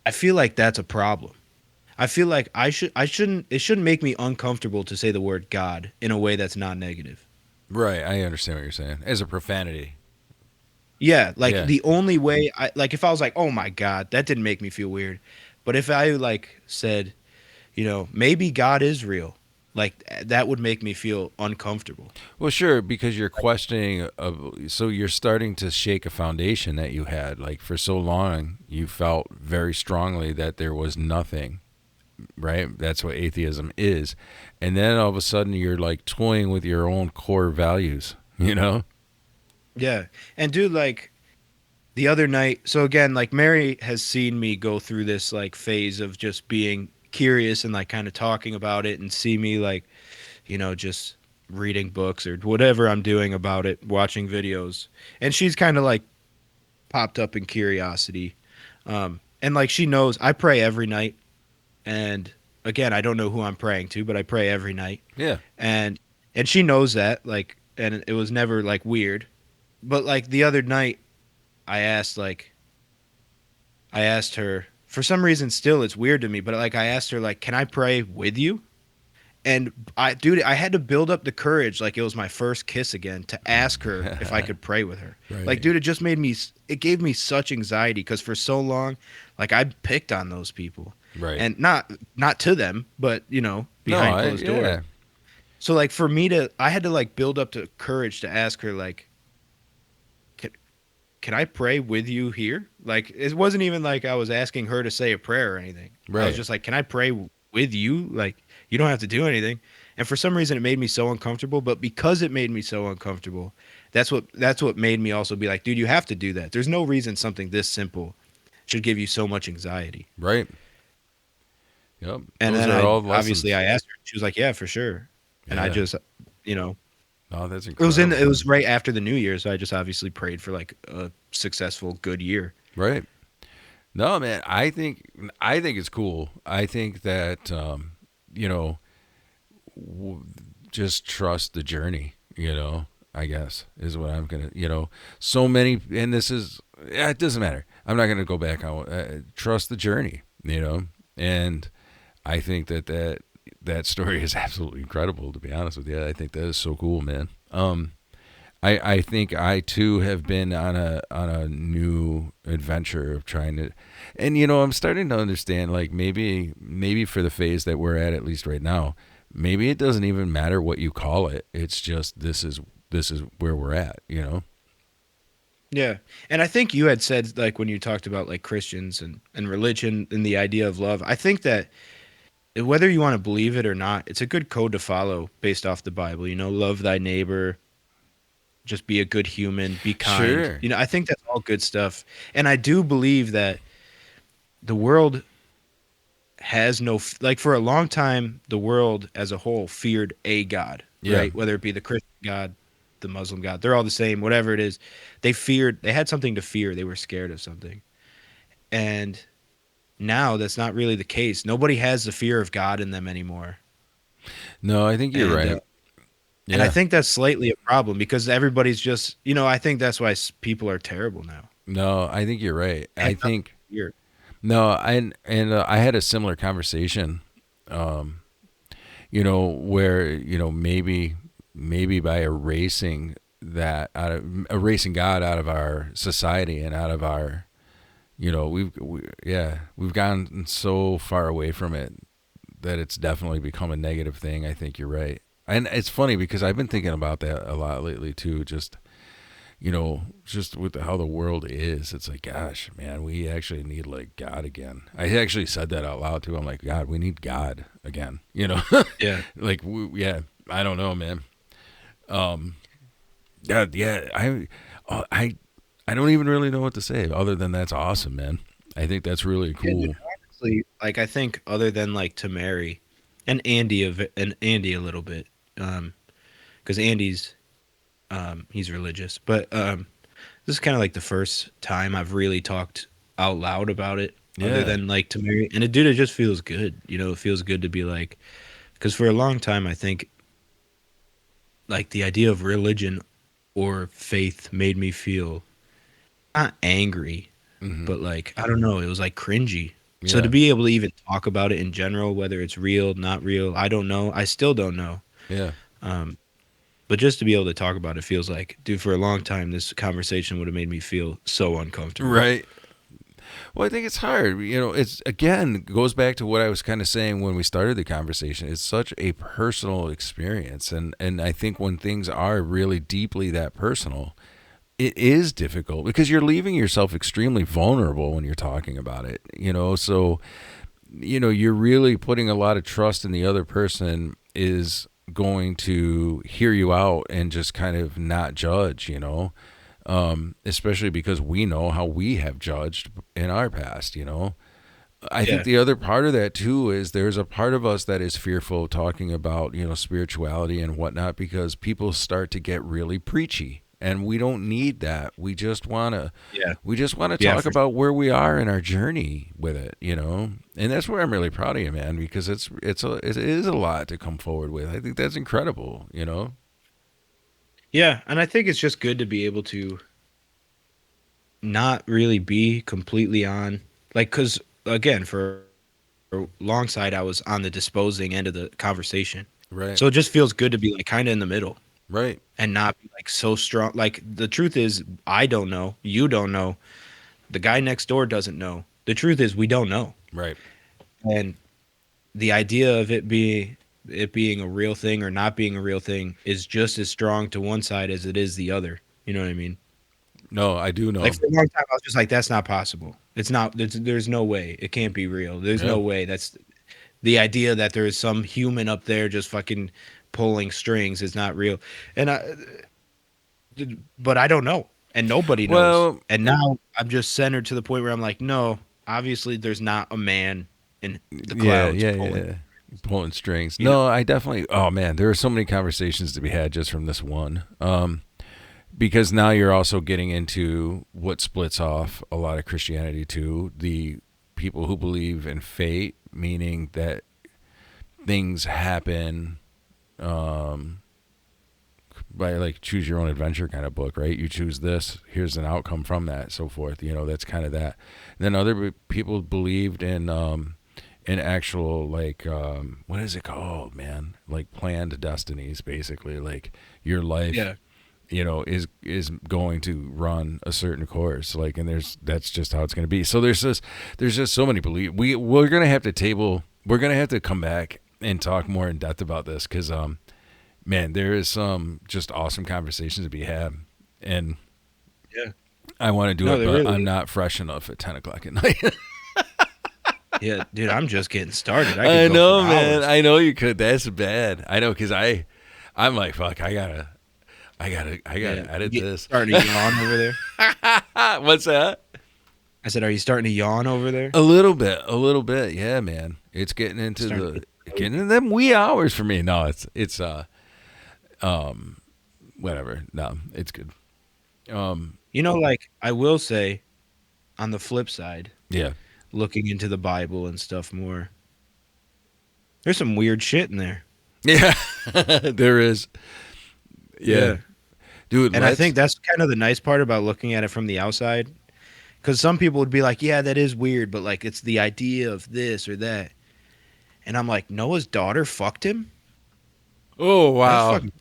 I feel like that's a problem. I feel like I shouldn't it shouldn't make me uncomfortable to say the word God in a way that's not negative. Right. I understand what you're saying. As a profanity. Yeah, like Yeah. the only way I like if I was like, "Oh my god, that didn't make me feel weird." But if I like said, maybe God is real, like that would make me feel uncomfortable. Well, sure, because you're questioning. So you're starting to shake a foundation that you had. Like for so long, you felt very strongly that there was nothing. Right. That's what atheism is, and then all of a sudden you're like toying with your own core values. You know. Yeah. And dude, like the other night, so again, like Mary has seen me go through this like phase of just being curious and like kind of talking about it and see me like, just reading books or whatever I'm doing about it, watching videos. And she's kind of like popped up in curiosity. And like she knows I pray every night. And again, I don't know who I'm praying to, but I pray every night. Yeah. And she knows that, like, and it was never like weird. But like the other night I asked her for some reason still it's weird to me, but like I asked her like, "Can I pray with you?" And I had to build up the courage like it was my first kiss again to ask her if I could pray with her. Like, Right. dude, it just made me it gave me such anxiety cuz for so long like I picked on those people. Right. And not to them, but No, behind I closed doors. yeah. So like for me to I had to like build up the courage to ask her like, "Can, can I pray with you here?" Like it wasn't even like I was asking her to say a prayer or anything. I was Right. just like, "Can I pray with you?" Like you don't have to do anything. And for some reason it made me so uncomfortable, but because it made me so uncomfortable, that's what made me also be like, "Dude, you have to do that. There's no reason something this simple should give you so much anxiety." Right. Yep. And Those then are I all obviously lessons. I asked her. She was like, "Yeah, for sure." And I Yeah. just, you know, Oh, that's it incredible. was right after the New Year, so I just obviously prayed for like a successful, good year. Right. No, man, I think it's cool. I think that you know, w- just trust the journey, I guess is what I'm going to, so many and this is yeah, it doesn't matter. I'm not going to go back on trust the journey. And I think that story is absolutely incredible to be honest with you. I think that is so cool, man. I think I too have been on a new adventure of trying to, and I'm starting to understand like maybe for the phase that we're at least right now, maybe it doesn't even matter what you call it. It's just this is where we're at. Yeah. And I think you had said like when you talked about like Christians and religion and the idea of love, I think that whether you want to believe it or not, it's a good code to follow based off the Bible. Love thy neighbor, just be a good human, be kind. Sure. I think that's all good stuff. And I do believe that the world has no like for a long time the world as a whole feared a god, Yeah. right? Whether it be the Christian god, the Muslim god, they're all the same, whatever it is. They had something to fear. They were scared of something. And now that's not really the case. Nobody has the fear of God in them anymore. No, I think you're And right. and I Yeah. think that's slightly a problem because everybody's just, I think that's why people are terrible now. No, I think you're right. They have I nothing think to fear. no, and I had a similar conversation. Um, where maybe by erasing God out of our society and out of our we've gone so far away from it that it's definitely become a negative thing. I think you're right. And it's funny because I've been thinking about that a lot lately too. Just with how the world is, it's like, gosh, man, we actually need like God again. I actually said that out loud too. I'm like, God, we need God again. Yeah. Like, yeah, I don't know, man. Um, yeah, yeah, I, I don't even really know what to say other than that's awesome, man. I think that's really Yeah, dude, cool. honestly, like I think other than like to Mary and Andy a little bit, because Andy's he's religious, but this is kind of like the first time I've really talked out loud about it, other Yeah. than like to Mary. And it just feels good. It feels good to be like, because for a long time I think like the idea of religion or faith made me feel not angry, Hmm. but like I don't know, it was like cringy. So to Yeah. be able to even talk about it in general, whether it's real, not real, I don't know. I still don't know. Yeah. Um, but just to be able to talk about it feels like, dude, for a long time, this conversation would have made me feel so uncomfortable. Right. Well, I think it's hard. It's again goes back to what I was kind of saying when we started the conversation. It's such a personal experience, and I think when things are really deeply that personal, it is difficult because you're leaving yourself extremely vulnerable when you're talking about it. So you're really putting a lot of trust in the other person is going to hear you out and just kind of not judge. Especially because we know how we have judged in our past. I think Yeah. the other part of that too is there's a part of us that is fearful of talking about, spirituality and whatnot because people start to get really preachy. And we don't need that. Yeah. We just want to Yeah. talk about where we are in our journey with it. And that's where I'm really proud of you, man, because it is a lot to come forward with. I think that's incredible. Yeah. And I think it's just good to be able to not really be completely on, like, because again, for a long side, I was on the disposing end of the conversation. Right. So it just feels good to be like kind of in the middle Right. and not be like so strong. Like the truth is, I don't know. You don't know. The guy next door doesn't know. The truth is, we don't know. Right. And the idea of it being a real thing or not being a real thing is just as strong to one side as it is the other. You know what I mean? No, I do Like know. for a long time, I was just like, "That's not possible. It's not. There's no way. It can't be real. There's Yeah. no way. That's the idea that there is some human up there just fucking pulling strings is not real." And but I don't know, and nobody knows. Well, And now I'm just centered to the point where I'm like, no, obviously there's not a man in the yeah, clouds yeah, pulling. yeah. Pulling strings. You know? No, I definitely. Oh man, there are so many conversations to be had just from this one. Because now you're also getting into what splits off a lot of Christianity too. The people who believe in fate, meaning that things happen by like choose your own adventure kind of book, right? You choose this, here's an outcome from that, so forth. That's kind of that. And then other people believed in actual like what is it called, man? Like planned destinies, basically. Like your life Yeah. is going to run a certain course, like, and that's just how it's going to be. So there's just so many beliefs. We're going to have to we're going to have to come back and talk more in depth about this, because man, there is some just awesome conversations to be had, and Yeah. I want to do No, it, there but really I'm is. not fresh enough at 10 o'clock at night. Yeah, dude, I'm just getting started. I could I go for know, man. hours. I know you could. That's bad. I know, because I'm like, fuck, I gotta Yeah. edit You this. starting to yawn over there? What's that? I said, are you starting to yawn over there? A little bit. Yeah, man. It's Starting to get getting cozy? into them wee hours for me. No, it's whatever. No, it's good. Like I will say, on the flip side, Yeah. looking into the Bible and stuff more, there's some weird shit in there. Yeah. There is. Yeah. Yeah. Dude, And I let's think that's kind of the nice part about looking at it from the outside. Because some people would be like, yeah, that is weird, but like it's the idea of this or that. And I'm like, Noah's daughter fucked him? Oh, That's wow. fucking.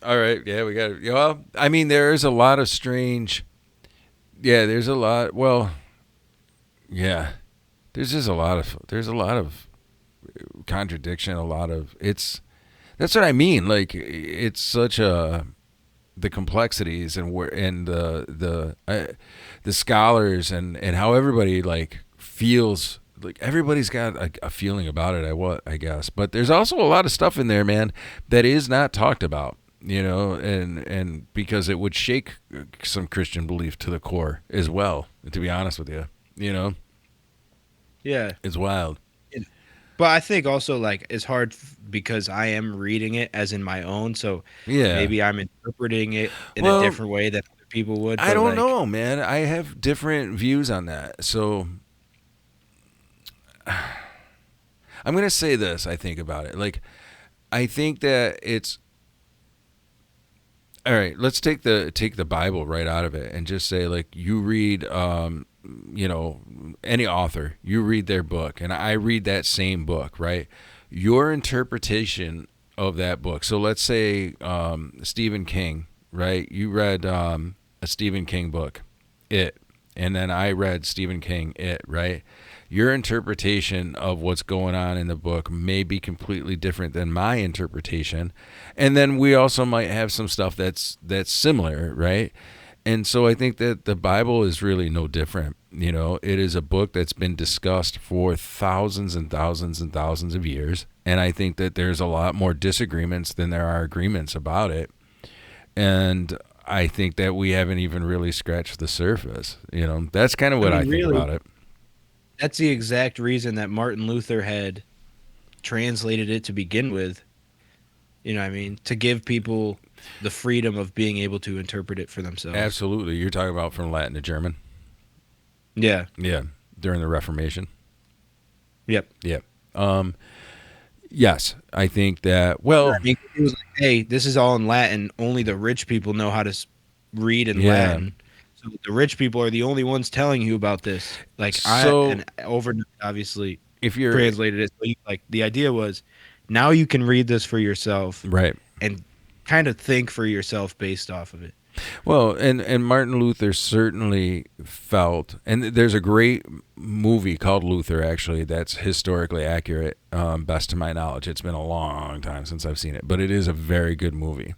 All right. Yeah, we got it. Well, I mean, there is a lot of strange. Yeah, there's a lot. Well, yeah. There's a lot of contradiction, a lot of it's that's what I mean. Like, it's such a the complexities and where and the scholars and how everybody like feels, like everybody's got a feeling about it. I guess, but there's also a lot of stuff in there, man, that is not talked about. And because it would shake some Christian belief to the core as well. To be honest with you, Yeah. it's wild. But I think also like it's hard because I am reading it as in my own. So Yeah. maybe I'm interpreting it in a Well, different way than other people would. I But don't like, know, man. I have different views on that. So I'm gonna say this. I think about it. Like, I think that it's all right. Let's take the Bible right out of it and just say, like, you read, any author, you read their book, and I read that same book, right? Your interpretation of that book. So let's say Stephen King, right? You read a Stephen King book, It, and then I read Stephen King, It, right? Your interpretation of what's going on in the book may be completely different than my interpretation, and then we also might have some stuff that's similar, right? And so I think that the Bible is really no different. It is a book that's been discussed for thousands and thousands and thousands of years, and I think that there's a lot more disagreements than there are agreements about it. And I think that we haven't even really scratched the surface. That's kind of I what I mean, think really, about it. that's the exact reason that Martin Luther had translated it to begin with. You know what I mean? To give people the freedom of being able to interpret it for themselves. Absolutely. You're talking about from Latin to German. Yeah. Yeah. During the Reformation. Yep. Yeah. Um, yes. I think that, I well, mean, he was like, "Hey, this is all in Latin. Only the rich people know how to read in yeah. Latin. So the rich people are the only ones telling you about this. Like I So and overnight obviously if you're translated it. So like the idea was now you can read this for yourself right. and kind of think for yourself based off of it. Well, and Martin Luther certainly felt, and there's a great movie called Luther, actually, that's historically accurate, best to my knowledge. It's been a long time since I've seen it, but it is a very good movie,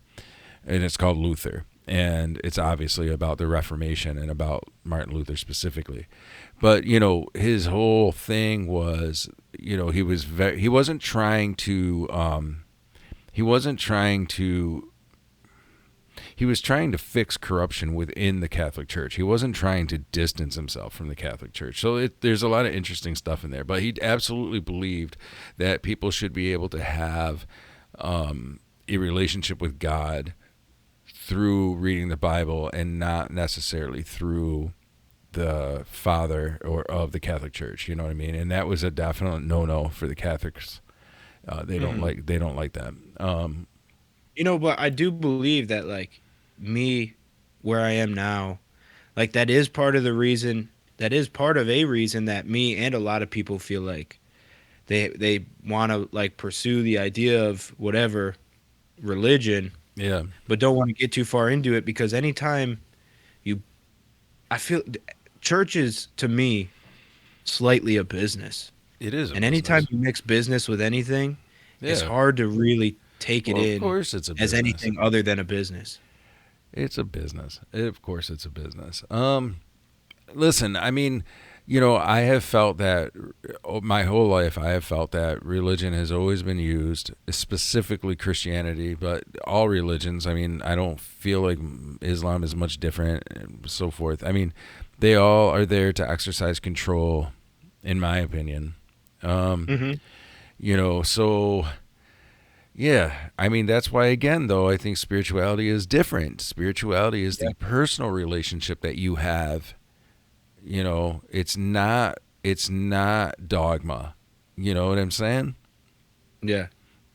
and it's called Luther, and it's obviously about the Reformation and about Martin Luther specifically. But his whole thing was, he wasn't trying to, he wasn't trying to he was trying to fix corruption within the Catholic Church. He wasn't trying to distance himself from the Catholic Church. So there's a lot of interesting stuff in there. But he absolutely believed that people should be able to have a relationship with God through reading the Bible and not necessarily through the father or of the Catholic Church. You know what I mean? And that was a definite no-no for the Catholics. They don't like that. But I do believe that like me where I am now, like that is part of the reason that is part of a reason that me and a lot of people feel like they want to like pursue the idea of whatever religion Yeah, but don't want to get too far into it because anytime you I feel church is to me slightly a business. it is a And anytime business. you mix business with anything, it's Yeah. hard to really take it Well, of in course it's a as business. anything other than a business. It's a business. Of course, it's a business. Listen, I mean, I have felt that my whole life. I have felt that religion has always been used, specifically Christianity, but all religions. I mean, I don't feel like Islam is much different, and so forth. I mean, they all are there to exercise control, in my opinion. Um, Hmm. so yeah, I mean that's why again though I think spirituality is different. Spirituality is Yeah. the personal relationship that you have. It's not dogma. You know what I'm saying? Yeah.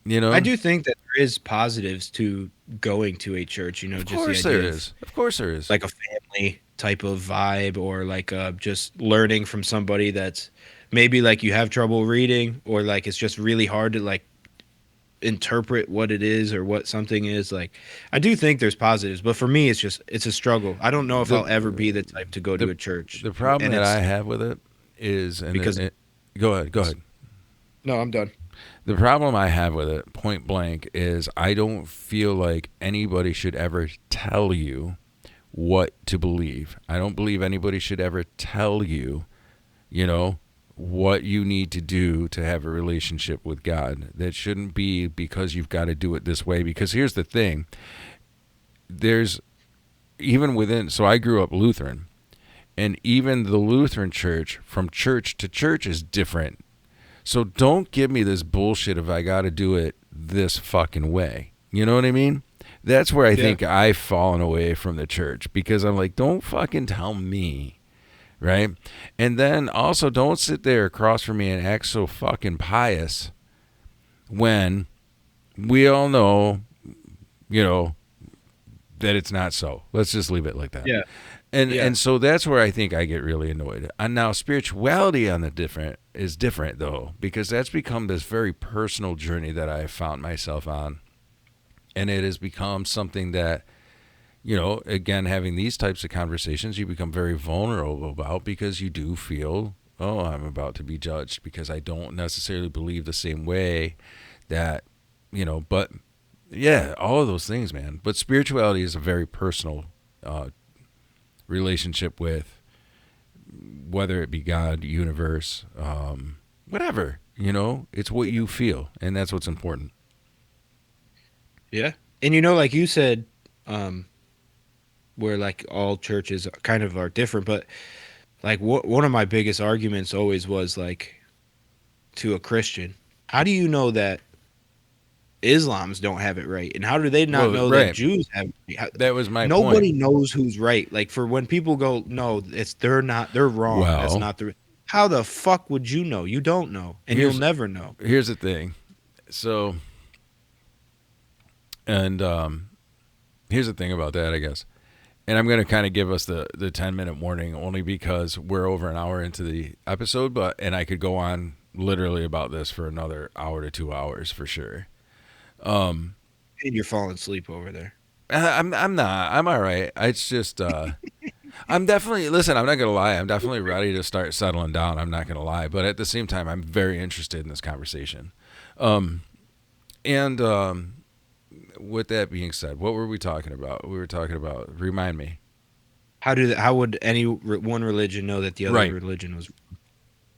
You I know? do think that there is positives to going to a church, Of just the course there idea of is. Of course there is. like a family type of vibe or like just learning from somebody that's maybe like you have trouble reading or like it's just really hard to like interpret what it is or what something is like I do think there's positives but for me it's a struggle. I don't know if The I'll ever be the type to go to the a church the problem and that I it's have with it is and because go ahead, go ahead. no, I'm done. The problem I have with it, point blank, is I don't feel like anybody should ever tell you what to believe. I don't believe anybody should ever tell you, you know, what you need to do to have a relationship with God. That shouldn't be because you've got to do it this way. Because here's the thing there's even within, so I grew up Lutheran, and even the Lutheran church from church to church is different. So don't give me this bullshit if I got to do it this fucking way. You know what I mean? That's where I Yeah. think I've fallen away from the church because I'm like, don't fucking tell me, right? And then also don't sit there across from me and act so fucking pious when we all know, you know, that it's not so. Let's just leave it like that. Yeah. And Yeah. and so that's where I think I get really annoyed. And now spirituality on the different is different though, because that's become this very personal journey that I have found myself on. And it has become something that, again, having these types of conversations, you become very vulnerable about because you do feel, oh, I'm about to be judged because I don't necessarily believe the same way that, but yeah, all of those things, man. But spirituality is a very personal relationship with whether it be God, universe, whatever, it's what you feel. And that's what's important. Yeah. And like you said, um, where like all churches kind of are different, but like one of my biggest arguments always was like to a Christian, how do you know that Islams don't have it right? And how do they not Well, know that right. Jews have it right? That was my point. Nobody knows who's right. Like for when people go, no, they're wrong. That's Well, not the how the fuck would you know? You don't know. And you'll here's never know. here's the thing. So, and here's the thing about that, I guess, And I'm going to kind of give us the 10-minute warning only because we're over an hour into the episode, and I could go on literally about this for another hour to 2 hours for sure. Um, And you're falling asleep over there. I'm not. I'm all right. It's just I'm definitely listen. I'm not gonna lie. I'm definitely ready to start settling down. I'm not gonna lie, but at the same time, I'm very interested in this conversation. Um, and with that being said, what were we talking about? We were talking about. Remind me. How would one religion know that the other Right. religion was?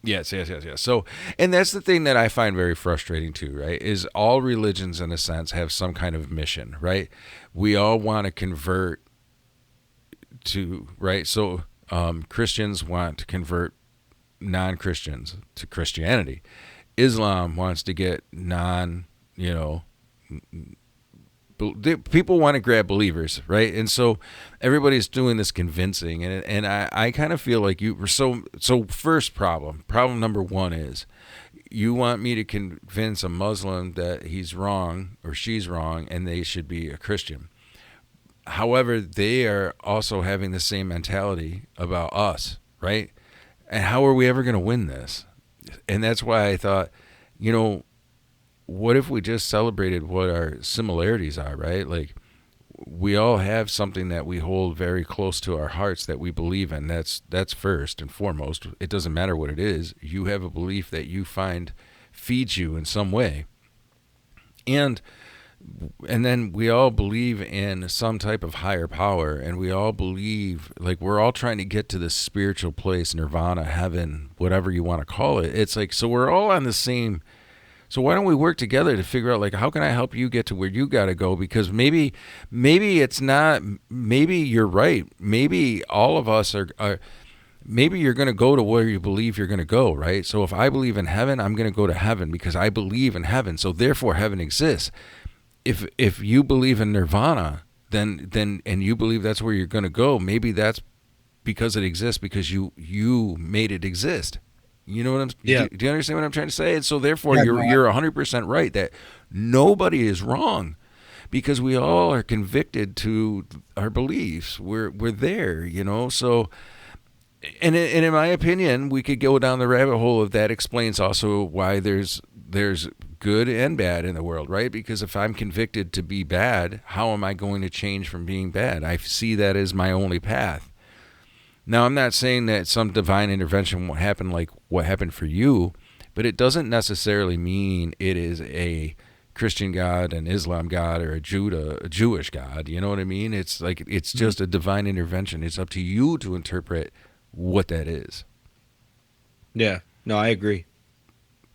Yes, yes, yes, yes. So, and that's the thing that I find very frustrating too, right? Is all religions, in a sense, have some kind of mission, right? We all want to convert to, right? So, Christians want to convert non Christians to Christianity. Islam wants to get non, you know, people want to grab believers, right? And so everybody's doing this convincing, and I kind of feel like you were so. First problem number one is you want me to convince a Muslim that he's wrong or she's wrong, and they should be a Christian. However, they are also having the same mentality about us, right? And how are we ever going to win this? And that's why I thought, you know, what if we just celebrated what our similarities are, right? Like we all have something that we hold very close to our hearts that we believe in. That's first and foremost. It doesn't matter what it is. You have a belief that you find feeds you in some way. And then we all believe in some type of higher power, and we all believe like we're all trying to get to this spiritual place, nirvana, heaven, whatever you want to call it. It's like so we're all on the same. So why don't we work together to figure out like how can I help you get to where you got to go? Because maybe it's not. Maybe you're right. Maybe all of us are maybe you're going to go to where you believe you're going to go, right? So if I believe in heaven, I'm going to go to heaven because I believe in heaven. So therefore heaven exists. If you believe in nirvana, then and you believe that's where you're going to go, maybe that's because it exists because you made it exist. You know what I'm? Yeah, Do you understand what I'm trying to say? And so therefore, yeah, no, you're 100% right that nobody is wrong because we all are convicted to our beliefs. We're there, you know. So and in my opinion, we could go down the rabbit hole of that explains also why there's good and bad in the world, right? Because if I'm convicted to be bad, how am I going to change from being bad? I see that as my only path. Now, I'm not saying that some divine intervention won't happen like what happened for you, but it doesn't necessarily mean it is a Christian God, an Islam God, or a Jewish God. You know what I mean? It's like it's Mhm. just a divine intervention. It's up to you to interpret what that is. Yeah, no, I agree.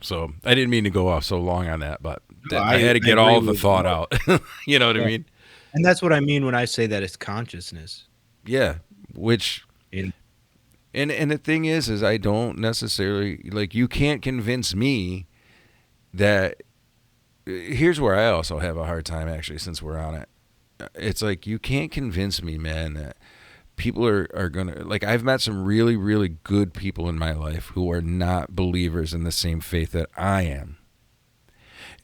So I didn't mean to go off so long on that, but No, I had to I get agree all of the with thought more. out. You know what I Yeah, mean? and that's what I mean when I say that it's consciousness. Yeah. Which And and the thing is I don't necessarily like you can't convince me that here's where I also have a hard time actually since we're on it. It's like you can't convince me, man, that people are gonna like I've met some really, really good people in my life who are not believers in the same faith that I am.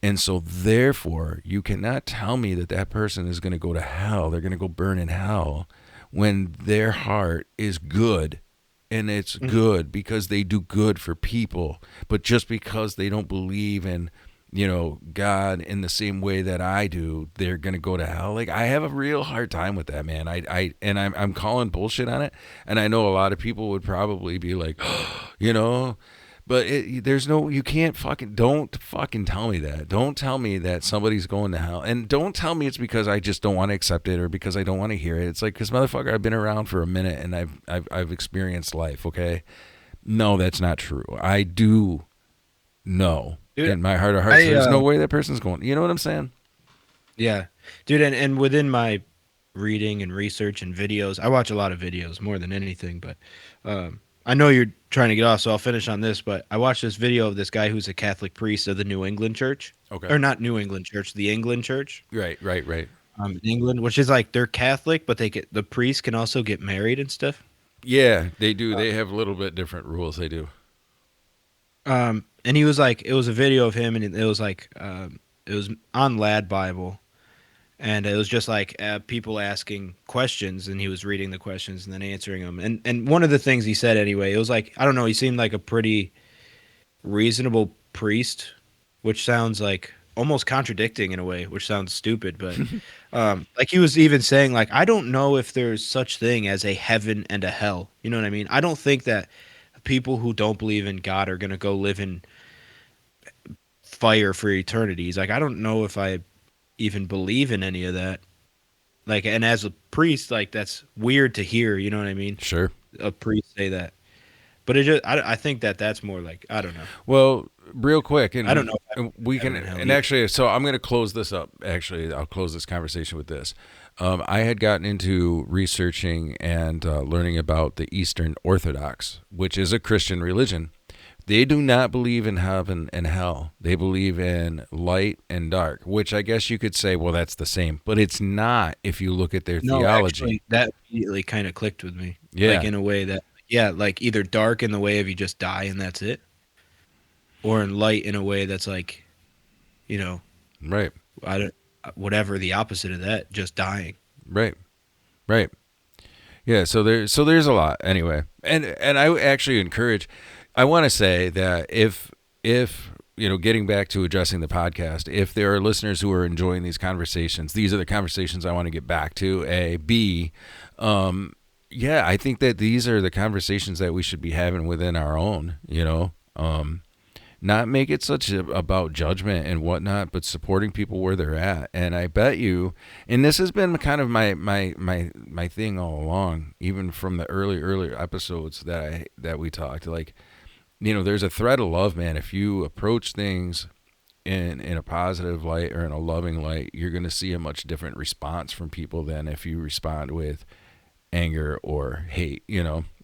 And so, therefore, you cannot tell me that that person is going to go to hell. They're going to go burn in hell when their heart is good. And it's Mhm. good because they do good for people. But just because they don't believe in, God in the same way that I do, they're going to go to hell. Like, I have a real hard time with that, man. I'm calling bullshit on it. And I know a lot of people would probably be like, you know, but there's no, you can't don't fucking tell me that. Don't tell me that somebody's going to hell. And don't tell me it's because I just don't want to accept it or because I don't want to hear it. It's like, because motherfucker, I've been around for a minute and I've experienced life, okay? No, that's not true. I do know dude, in my heart of hearts, I there's no way that person's going, you know what I'm saying? yeah, dude, and within my reading and research and videos, I watch a lot of videos more than anything. But I know you're trying to get off, so I'll finish on this. But I watched this video of this guy who's a Catholic priest of the New England Church, Okay. or not New England Church, the England Church, Right, right, right. in England, which is like they're Catholic, but the priest can also get married and stuff. Yeah, they do. They have a little bit different rules. They do. And he was like, it was a video of him, and it was like, it was on Lad Bible, and it was just like people asking questions, and he was reading the questions and then answering them. And one of the things he said anyway, it was like, I don't know, he seemed like a pretty reasonable priest, which sounds like almost contradicting in a way, which sounds stupid, but like he was even saying like, I don't know if there's such thing as a heaven and a hell. You know what I mean? I don't think that people who don't believe in God are gonna go live in fire for eternity. He's like, I don't know if I even believe in any of that. Like, and as a priest, like that's weird to hear. You know what I mean? Sure. A priest say that, but it just, I think that that's more like, I don't know. Well, real quick, I don't know and we if can, heaven and hell and either. actually, so I'm going to close this up. Actually, I'll close this conversation with this. I had gotten into researching and learning about the Eastern Orthodox, which is a Christian religion. They do not believe in heaven and hell. They believe in light and dark, which I guess you could say, well, that's the same, but it's not if you look at their No, theology. actually, that immediately kind of clicked with me, like Yeah, in a way that, yeah, like either dark in the way of you just die and that's it, or in light in a way that's like, you know, right, I don't, whatever the opposite of that, just dying. right, right. Yeah, so there's a lot anyway, and I actually encourage. I want to say that if getting back to addressing the podcast, if there are listeners who are enjoying these conversations, these are the conversations I want to get back to. A B, yeah, I think that these are the conversations that we should be having within our own. Not make it such about judgment and whatnot, but supporting people where they're at. And I bet you, and this has been kind of my thing all along, even from the earlier episodes that we talked. Like, there's a thread of love, man. If you approach things in a positive light or in a loving light, you're going to see a much different response from people than if you respond with anger or hate.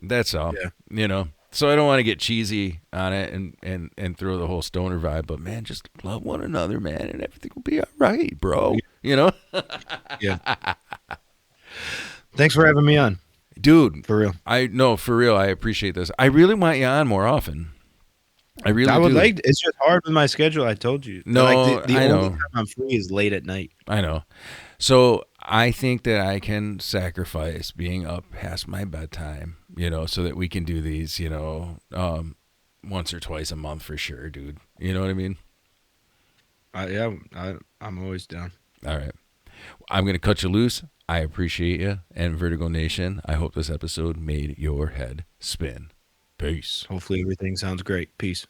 That's all. Yeah. So I don't want to get cheesy on it and throw the whole stoner vibe, but man, just love one another, man, and everything will be all right, bro. Yeah. Thanks for having me on. Dude, For real. I know for real. I appreciate this. I really want you on more often. I I really would do. like. It's just hard with my schedule. I told you. Like No, the I only know. time I'm free is late at night. I know. So I think that I can sacrifice being up past my bedtime, so that we can do these, once or twice a month for sure, dude. You know what I mean? Yeah, I'm always down. All right. I'm going to cut you loose. I appreciate you. And Vertigo Nation, I hope this episode made your head spin. Peace. Hopefully everything sounds great. Peace.